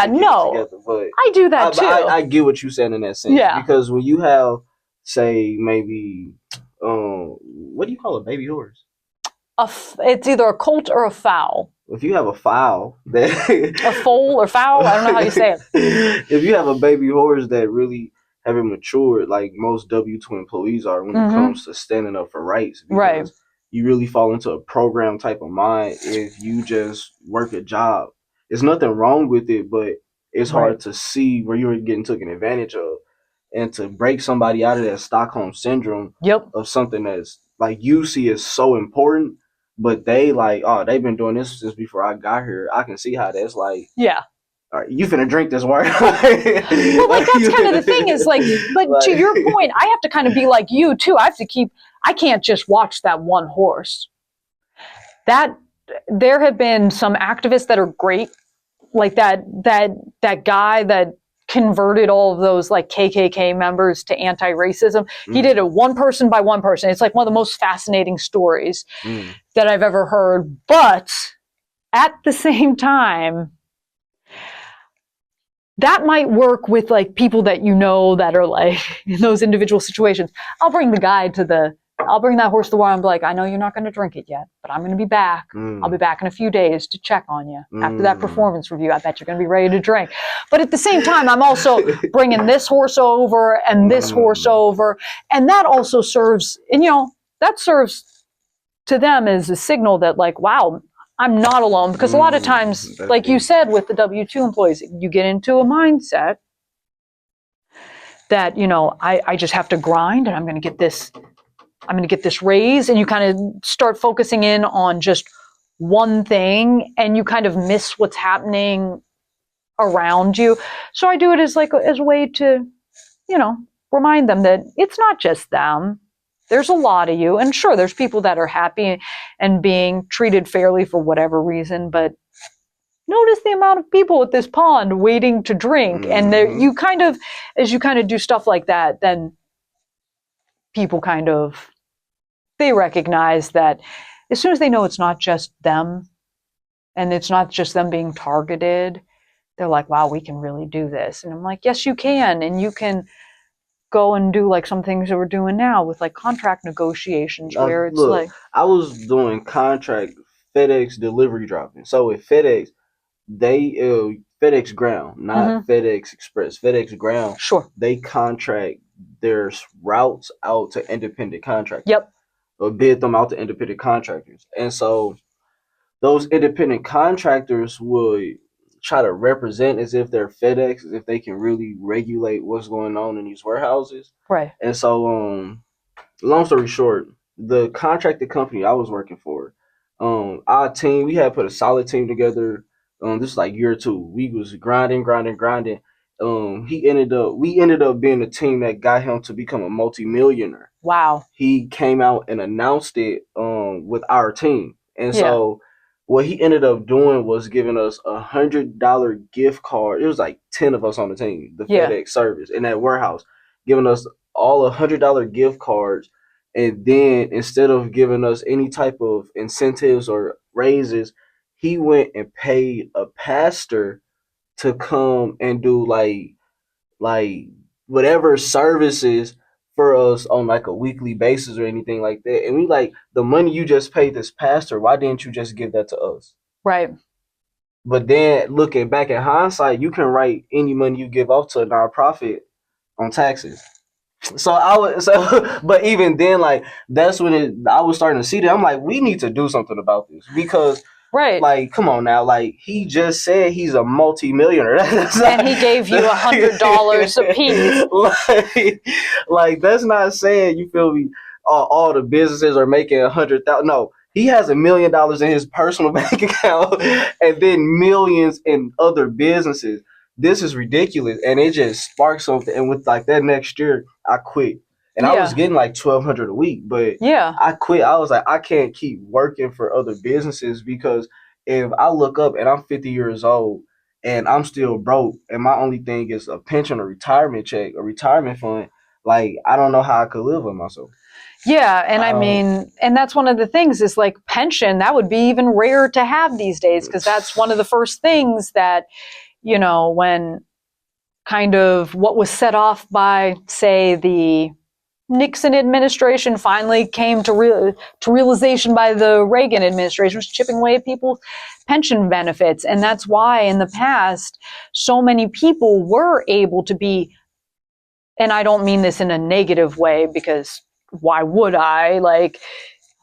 No. But I do that too. I get what you said in that sense. Yeah. Because when you have, say, maybe, what do you call a baby horse? It's either a colt or a foal. If you have a foal, a foal or foal, I don't know how you say it. If you have a baby horse that really haven't matured, like most W-2 employees are when it comes to standing up for rights, right? You really fall into a program type of mind if you just work a job. There's nothing wrong with it, but it's hard to see where you're getting taken advantage of, and to break somebody out of that Stockholm syndrome of something that's like you see is so important, but they like, oh, they've been doing this since before I got here. I can see how that's like, all right, you finna drink this water. Well, like that's kind of the thing is like, but to your point, I have to kind of be like you too. I can't just watch that one horse. There have been some activists that are great, like that guy that converted all of those like KKK members to anti-racism. He did it one person by one person. It's like one of the most fascinating stories that I've ever heard. But at the same time, that might work with like people that that are like in those individual situations. I'll bring that horse to the water and be like, I know you're not going to drink it yet, but I'm going to be back. I'll be back in a few days to check on you after that performance review. I bet you're going to be ready to drink. But at the same time, I'm also bringing this horse over and this horse over. And that also serves, that serves to them as a signal that like, wow, I'm not alone. Because a lot of times, like you said, with the W-2 employees, you get into a mindset that, I just have to grind and I'm going to get this raise, and you kind of start focusing in on just one thing and you kind of miss what's happening around you. So I do it as a way to, remind them that it's not just them. There's a lot of you. And sure, there's people that are happy and being treated fairly for whatever reason, but notice the amount of people at this pond waiting to drink. And as you kind of do stuff like that, then people they recognize that as soon as they know it's not just them and it's not just them being targeted, they're like, wow, we can really do this. And I'm like, yes, you can. And you can go and do like some things that we're doing now with like contract negotiations where it's like. I was doing contract FedEx delivery dropping. So with FedEx, they FedEx Ground, not FedEx Express. FedEx Ground, they contract their routes out to independent contractors. Or bid them out to independent contractors. And so those independent contractors would try to represent as if they're FedEx, as if they can really regulate what's going on in these warehouses. Right. And so, long story short, the contracted company I was working for, our team, we had put a solid team together. This is like year 2. We was grinding. We ended up being the team that got him to become a multimillionaire. Wow. He came out and announced it with our team. And so what he ended up doing was giving us $100 gift card. It was like 10 of us on the team, the FedEx service in that warehouse, giving us all $100 gift cards. And then instead of giving us any type of incentives or raises, he went and paid a pastor to come and do like whatever services for us on like a weekly basis or anything like that. And we like, the money you just paid this pastor, why didn't you just give that to us? Right. But then looking back at hindsight, you can write any money you give off to a nonprofit on taxes. So but even then, like, that's when I was starting to see that. I'm like, we need to do something about this, because Right. like, come on now, like, he just said he's a multi-millionaire. And he gave you $100 a piece. Like, that's not saying, you feel me, all the businesses are making 100,000. No, he has $1 million in his personal bank account, and then millions in other businesses. This is ridiculous, and it just sparked something. And with like that next year, I quit, and I was getting like $1,200 a week, but I quit. I was like, I can't keep working for other businesses, because if I look up and I'm 50 years old and I'm still broke, and my only thing is a pension, or retirement check, or retirement fund, like, I don't know how I could live with myself. Yeah, and I mean, and that's one of the things is like pension, that would be even rare to have these days, because that's one of the first things that, you know, when kind of what was set off by, say, the Nixon administration finally came to realization by the Reagan administration, was chipping away at people's pension benefits. And that's why in the past, so many people were able to be, and I don't mean this in a negative way, because why would I? Like,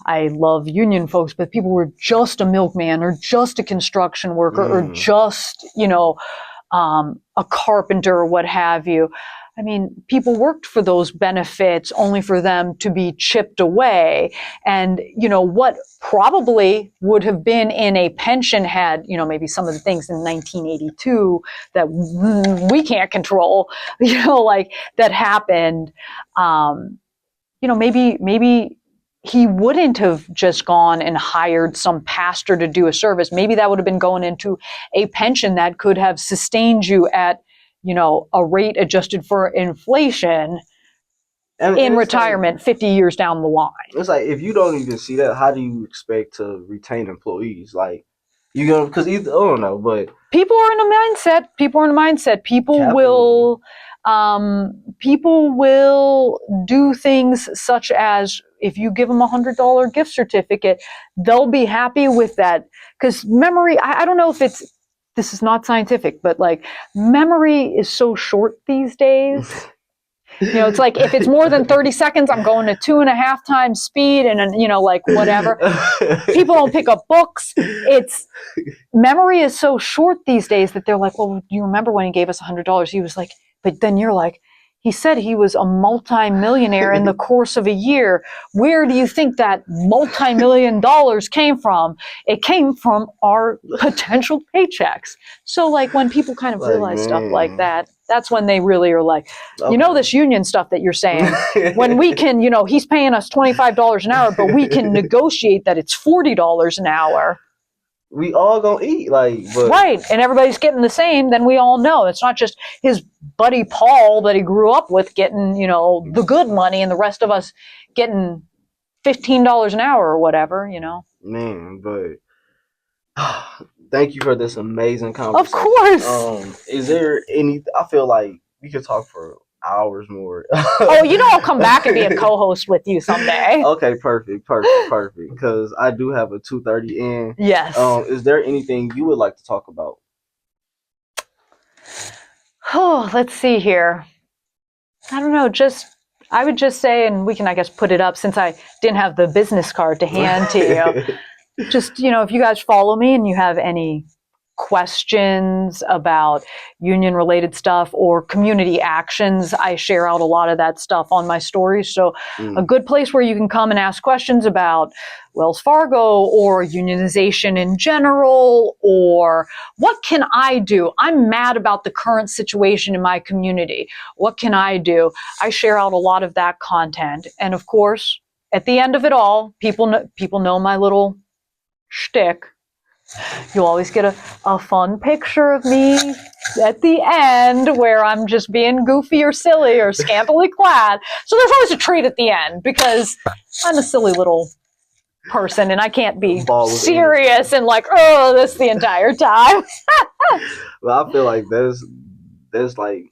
I love union folks, but people were just a milkman, or just a construction worker, or just, you know, a carpenter, or what have you. I mean, people worked for those benefits only for them to be chipped away. And, you know, what probably would have been in a pension had, you know, maybe some of the things in 1982 that we can't control, you know, like that happened, you know, maybe he wouldn't have just gone and hired some pastor to do a service. Maybe that would have been going into a pension that could have sustained you at, you know, a rate adjusted for inflation in retirement, like 50 years down the line. It's like, if you don't even see that, how do you expect to retain employees? Like, you know, because either, I don't know, but people are in a mindset. People will do things such as, if you give them $100 gift certificate, they'll be happy with that. Because memory, I don't know if this is not scientific, but like, memory is so short these days. You know, it's like, if it's more than 30 seconds, I'm going to 2.5 times speed, and, you know, like, whatever. People don't pick up books. Memory is so short these days that they're like, well, do you remember when he gave us $100? He was like, but then you're like, he said he was a multi-millionaire in the course of a year. Where do you think that multi-million dollars came from? It came from our potential paychecks. So, like, when people kind of realize stuff like that, that's when they really are like, you know, this union stuff that you're saying, when we can, you know, he's paying us $25 an hour, but we can negotiate that it's $40 an hour. We all gonna eat, like, but right, and everybody's getting the same. Then we all know it's not just his buddy Paul that he grew up with getting, you know, the good money, and the rest of us getting $15 an hour or whatever, you know. Man, but thank you for this amazing conversation. Of course. Is there any? I feel like we could talk for hours more. Oh, you know, I'll come back and be a co-host with you someday. Okay, perfect. Because I do have a 2:30 in. Yes. Is there anything you would like to talk about? Oh, let's see here. I don't know. I would just say, and we can, I guess, put it up since I didn't have the business card to hand to you. Just, you know, if you guys follow me and you have any questions about union related stuff or community actions, I share out a lot of that stuff on my stories. So a good place where you can come and ask questions about Wells Fargo or unionization in general, or what can I do? I'm mad about the current situation in my community. What can I do? I share out a lot of that content. And of course, at the end of it all, people know my little shtick. You'll always get a fun picture of me at the end where I'm just being goofy or silly or scantily clad. So there's always a treat at the end because I'm a silly little person, and I can't be Ball of serious and like, oh, this the entire time. Well, I feel like there's like,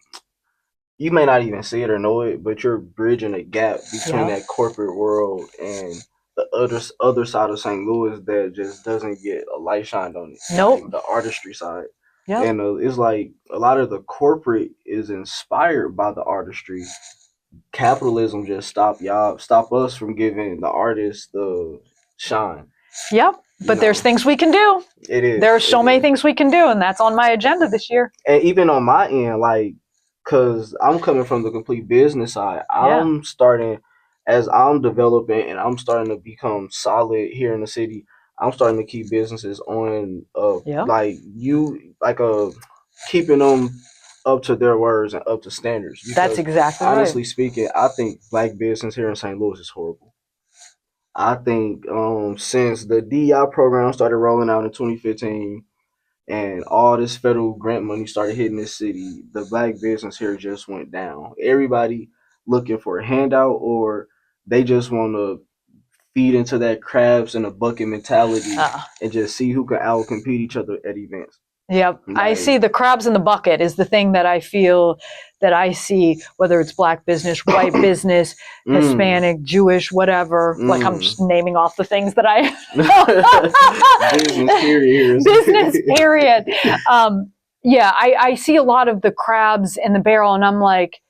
you may not even see it or know it, but you're bridging a gap between that corporate world and the other side of St. Louis that just doesn't get a light shined on it. Nope. Like the artistry side. Yep. And it's like a lot of the corporate is inspired by the artistry. Capitalism just stop us from giving the artists the shine. Yep. But there's things we can do. It is. There's so many things we can do, and that's on my agenda this year. And even on my end, like, because I'm coming from the complete business side, I'm starting, as I'm developing and I'm starting to become solid here in the city, I'm starting to keep businesses on, keeping them up to their words and up to standards. Because that's exactly right. Honestly speaking, I think black business here in St. Louis is horrible. I think since the DEI program started rolling out in 2015 and all this federal grant money started hitting this city, the black business here just went down. Everybody looking for a handout, or they just want to feed into that crabs in a bucket mentality and just see who can outcompete each other at events. Yep. I see the crabs in the bucket is the thing that I feel that I see, whether it's black business, white business, Hispanic, Jewish, whatever. Like I'm just naming off the things that I business period. Business period. I see a lot of the crabs in the barrel, and I'm like,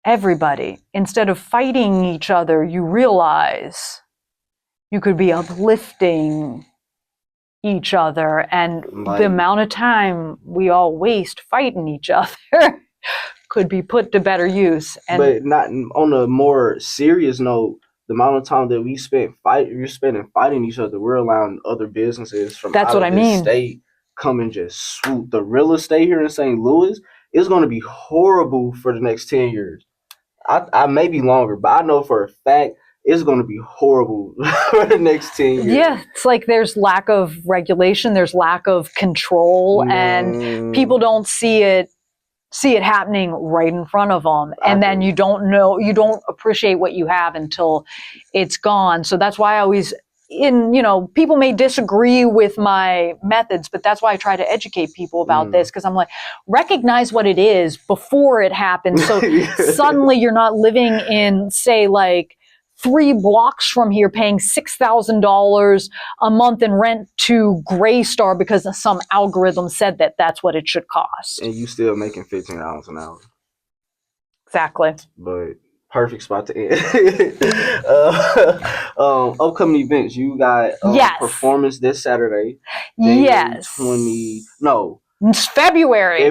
everybody, instead of fighting each other, you realize you could be uplifting each other, and the amount of time we all waste fighting each other could be put to better use. But not on a more serious note, the amount of time that you're spending fighting each other, we're allowing other businesses from out of this state come and just swoop. The real estate here in St. Louis is going to be horrible for the next 10 years. I may be longer, but I know for a fact it's going to be horrible for the next 10 years. Yeah, it's like there's lack of regulation, there's lack of control, and people don't see it happening right in front of them. And then you don't appreciate what you have until it's gone. So that's why I always, people may disagree with my methods, but that's why I try to educate people about this, because I'm like, recognize what it is before it happens. So suddenly you're not living in, say, like 3 blocks from here paying $6,000 a month in rent to Graystar because some algorithm said that that's what it should cost. And you still making $15 an hour. Exactly. But perfect spot to end. Upcoming events. You got a performance this Saturday. February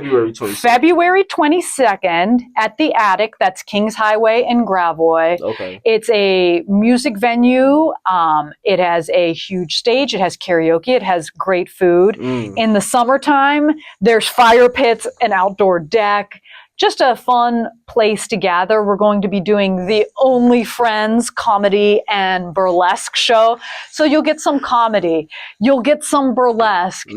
22nd at the Attic. That's Kings Highway in Gravois. Okay. It's a music venue. It has a huge stage. It has karaoke. It has great food. In the summertime, there's fire pits, an outdoor deck. Just a fun place to gather. We're going to be doing the Only Friends comedy and burlesque show. So you'll get some comedy. You'll get some burlesque.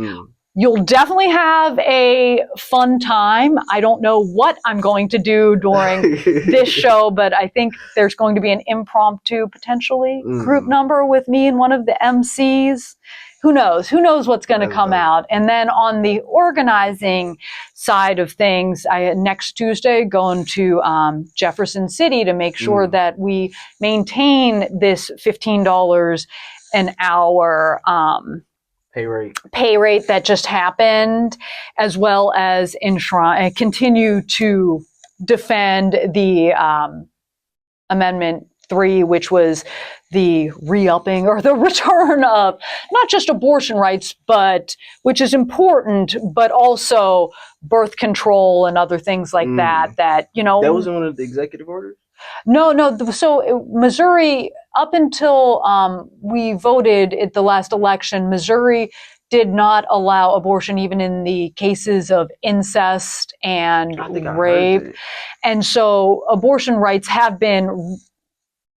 You'll definitely have a fun time. I don't know what I'm going to do during this show, but I think there's going to be an impromptu, potentially, group number with me and one of the MCs. Who knows? Who knows what's going to come out? And then on the organizing side of things, next Tuesday going to Jefferson City to make sure that we maintain this $15 an hour pay rate that just happened, as well as continue to defend the Amendment 3, which was the re-upping or the return of not just abortion rights, but which is important, but also birth control and other things like that. That wasn't one of the executive orders. No. So Missouri, up until we voted at the last election, Missouri did not allow abortion even in the cases of incest and rape. And so abortion rights have been,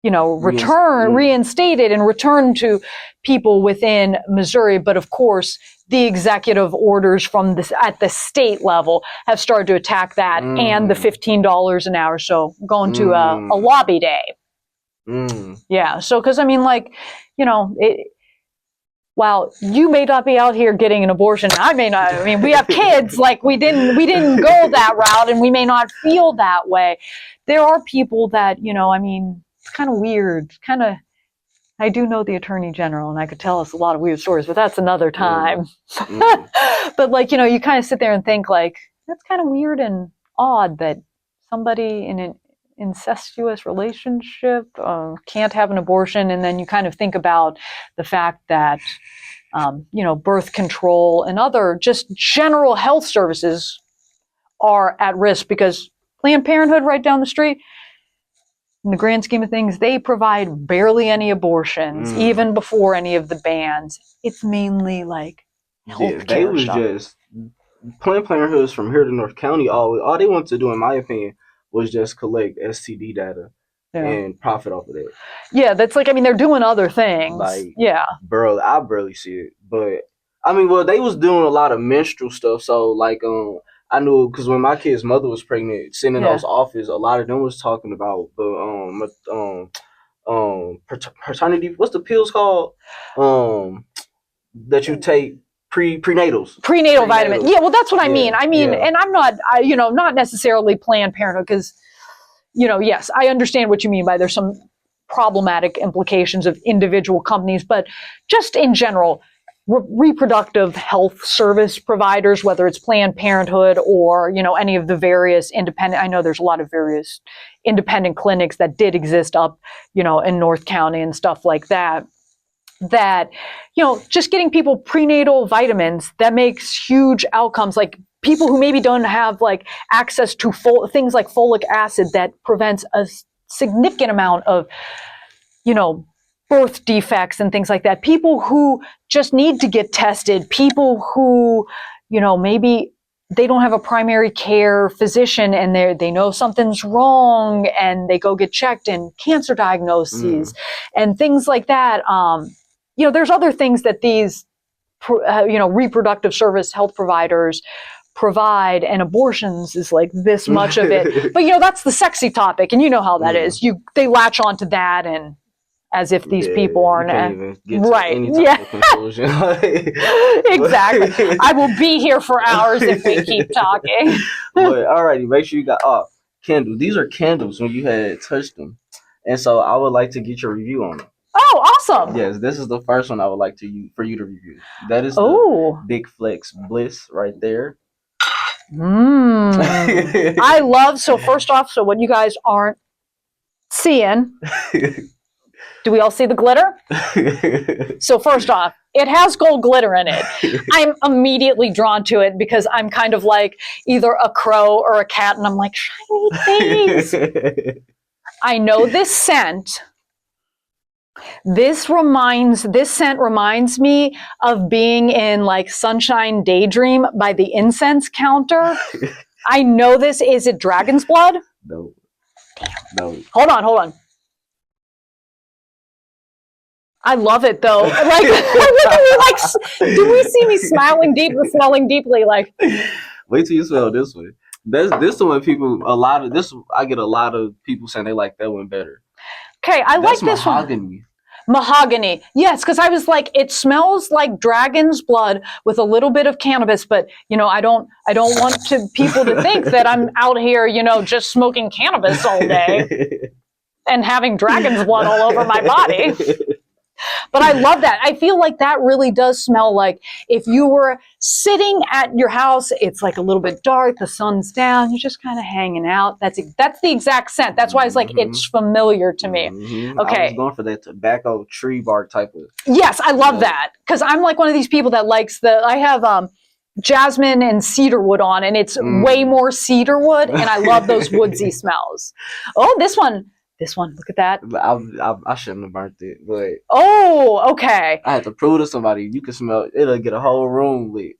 reinstated and returned to people within Missouri. But of course, the executive orders from at the state level have started to attack that and the $15 an hour. So going to a lobby day. Yeah. So, because I mean, like, you know, while you may not be out here getting an abortion, I may not. I mean, we have kids. Like, we didn't go that route, and we may not feel that way. There are people that, you know, I mean, it's kind of weird. Kind of. I do know the Attorney General, and I could tell us a lot of weird stories, but that's another time. But, like, you know, you kind of sit there and think, like, that's kind of weird and odd that somebody in an incestuous relationship can't have an abortion. And then you kind of think about the fact that, you know, birth control and other just general health services are at risk because Planned Parenthood right down the street, in the grand scheme of things, they provide barely any abortions, even before any of the bans. It's mainly like healthcare they was stuff. just Planned Parenthood's from here to North County. All they want to do, in my opinion, was just collect STD data and profit off of that. Yeah, that's like, I mean, they're doing other things. Like, yeah, I barely see it, but I mean, well, they was doing a lot of menstrual stuff. So, like, I knew because when my kid's mother was pregnant, sitting in those offices, a lot of them was talking about the paternity. What's the pills called? That you take prenatal vitamin. Yeah, well, that's what I mean. I mean, and I'm not, you know, not necessarily Planned Parenthood because, you know, yes, I understand what you mean by there's some problematic implications of individual companies, but just in general, reproductive health service providers, whether it's Planned Parenthood or, you know, any of the various independent, I know there's a lot of various independent clinics that did exist up, you know, in North County and stuff like that. That, you know, just getting people prenatal vitamins that makes huge outcomes. Like people who maybe don't have like access to things like folic acid that prevents a significant amount of, you know, birth defects and things like that. People who just need to get tested. People who, you know, maybe they don't have a primary care physician and they know something's wrong and they go get checked, and cancer diagnoses and things like that. You know, there's other things that these, you know, reproductive service health providers provide, and abortions is like this much of it. But, you know, that's the sexy topic, and you know how that is. They latch onto that, and as if these people aren't right. Conclusion. Exactly. I will be here for hours if we keep talking. But alrighty, make sure you got candles. These are candles when you had touched them, and so I would like to get your review on them. Oh, awesome! Yes, this is the first one I would like for you to review. That is the Big Flex Bliss right there. I love. So first off, so what you guys aren't seeing. Do we all see the glitter? So first off, it has gold glitter in it. I'm immediately drawn to it because I'm kind of like either a crow or a cat, and I'm like, shiny things. I know this scent. This scent reminds me of being in like Sunshine Daydream by the incense counter. I know this. Is it dragon's blood? No. Damn. No. Hold on. I love it though. Like, do we see me smiling deeply? Like, wait till you smell this one. This one I get a lot of people saying they like that one better. Okay, I like this mahogany. One. Mahogany. Yes, because I was like, it smells like dragon's blood with a little bit of cannabis, but you know, I don't want people to think that I'm out here, you know, just smoking cannabis all day and having dragon's blood all over my body. But I love that. I feel like that really does smell like if you were sitting at your house, it's like a little bit dark, the sun's down, you're just kind of hanging out. That's the exact scent. That's why it's like, it's familiar to me. Okay. I was going for that tobacco tree bark type of. Yes, I love that. Because I'm like one of these people that likes I have jasmine and cedarwood on, and it's way more cedarwood, and I love those woodsy smells. Oh, this one, look at that. I shouldn't have burnt it, but okay. I had to prove to somebody you can smell. It'll get a whole room lit.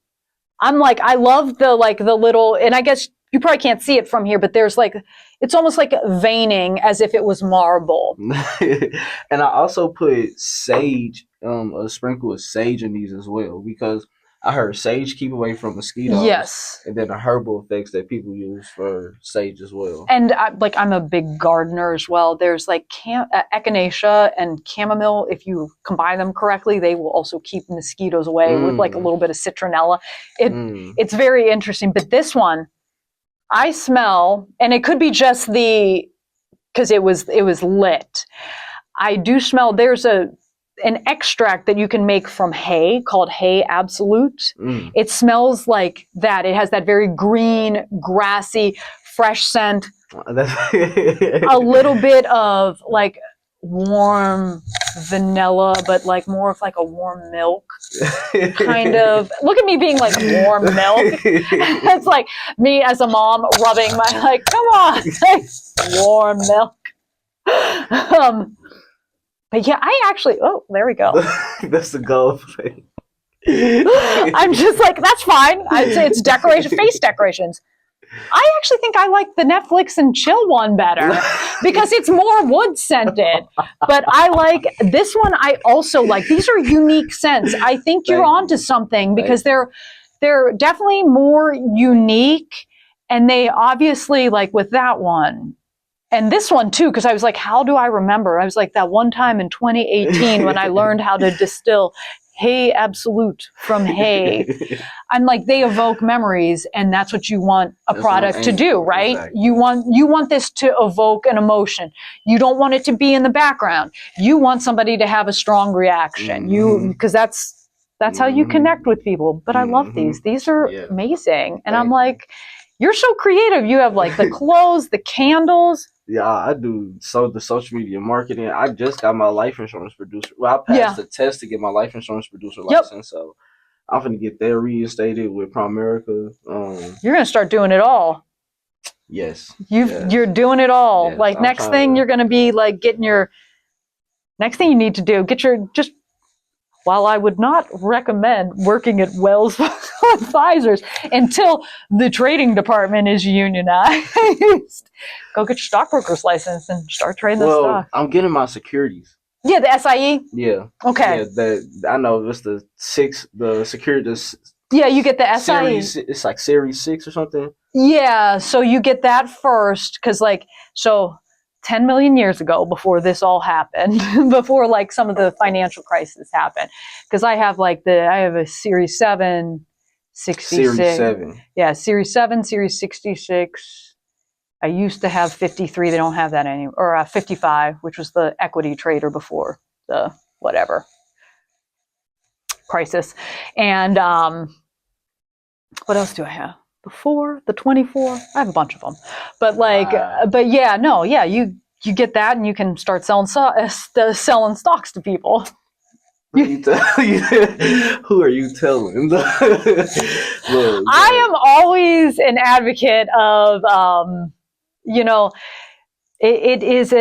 I'm like, I love the little, and I guess you probably can't see it from here, but there's like, it's almost like veining as if it was marble. And I also put sage, a sprinkle of sage in these as well, because I heard sage keep away from mosquitoes. Yes. And then the herbal effects that people use for sage as well. And I'm a big gardener as well. There's like echinacea and chamomile. If you combine them correctly, they will also keep mosquitoes away with like a little bit of citronella. It's very interesting. But this one, I smell, and it could be just because it was lit. I do smell. There's an extract that you can make from hay called hay absolute. It smells like that. It has that very green, grassy, fresh scent. A little bit of like warm vanilla, but like more of like a warm milk kind of. Look at me being like warm milk. It's like me as a mom rubbing my like, come on, like, warm milk. But yeah, I actually, oh, there we go. That's the goal. I'm just like, that's fine. It's decoration, face decorations. I actually think I like the Netflix and chill one better because it's more wood scented. But I like this one. I also like, these are unique scents. I think you're onto something because they're definitely more unique. And they obviously, like with that one, and this one too, because I was like, how do I remember? I was like, that one time in 2018 when I learned how to distill hay absolute from hay. I'm like, they evoke memories, and that's what you want a product to do, right? Exactly. You want this to evoke an emotion. You don't want it to be in the background. You want somebody to have a strong reaction. Because that's how you connect with people. But I love these. These are amazing. And I'm like, you're so creative. You have like the clothes, the candles. Yeah, I do the social media marketing. I just got my life insurance producer. Well, I passed the test to get my life insurance producer license, so I'm going to get that reinstated with Primerica. You're going to start doing it all. Yes. You're doing it all. Yes, like next thing you're going to be like next thing you need to do, while I would not recommend working at Wells Advisors until the trading department is unionized, go get your stockbroker's license and start trading the stock. I'm getting my securities. Yeah, the SIE? Yeah. Okay. Yeah, I know it's the securities. Yeah, you get the SIE. It's like Series 6 or something. Yeah, so you get that first, because 10 million years ago, before this all happened, before like some of the financial crisis happened, because I have a Series 7, 66. Series 7. Yeah, Series 7, Series 66. I used to have 53. They don't have that anymore. Or 55, which was the equity trader before the whatever crisis. And what else do I have? The 4, the 24. I have a bunch of them. But you get that and you can start selling stocks to people. Who are you telling? I am always an advocate of, it is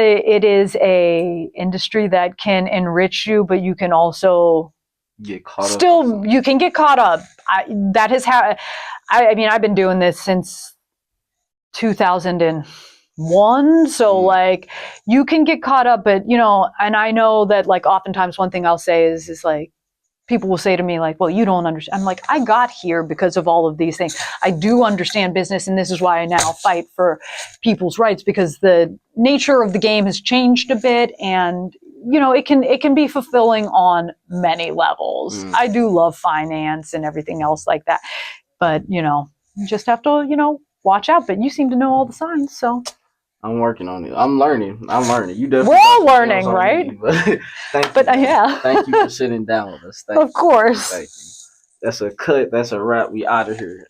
a industry that can enrich you, but you can also get caught up. Still, you can get caught up. That is how. I mean, I've been doing this since 2001, so you can get caught up, but and I know that oftentimes one thing I'll say is people will say to me well, you don't understand. I'm like, I got here because of all of these things. I do understand business, and this is why I now fight for people's rights, because the nature of the game has changed a bit, and it can be fulfilling on many levels. I do love finance and everything else like that, but you just have to watch out. But you seem to know all the signs, so I'm working on it. I'm learning. You definitely. We're all learning, right? Thank you for sitting down with us. Of course. Thank you. That's a cut. That's a wrap. We out of here.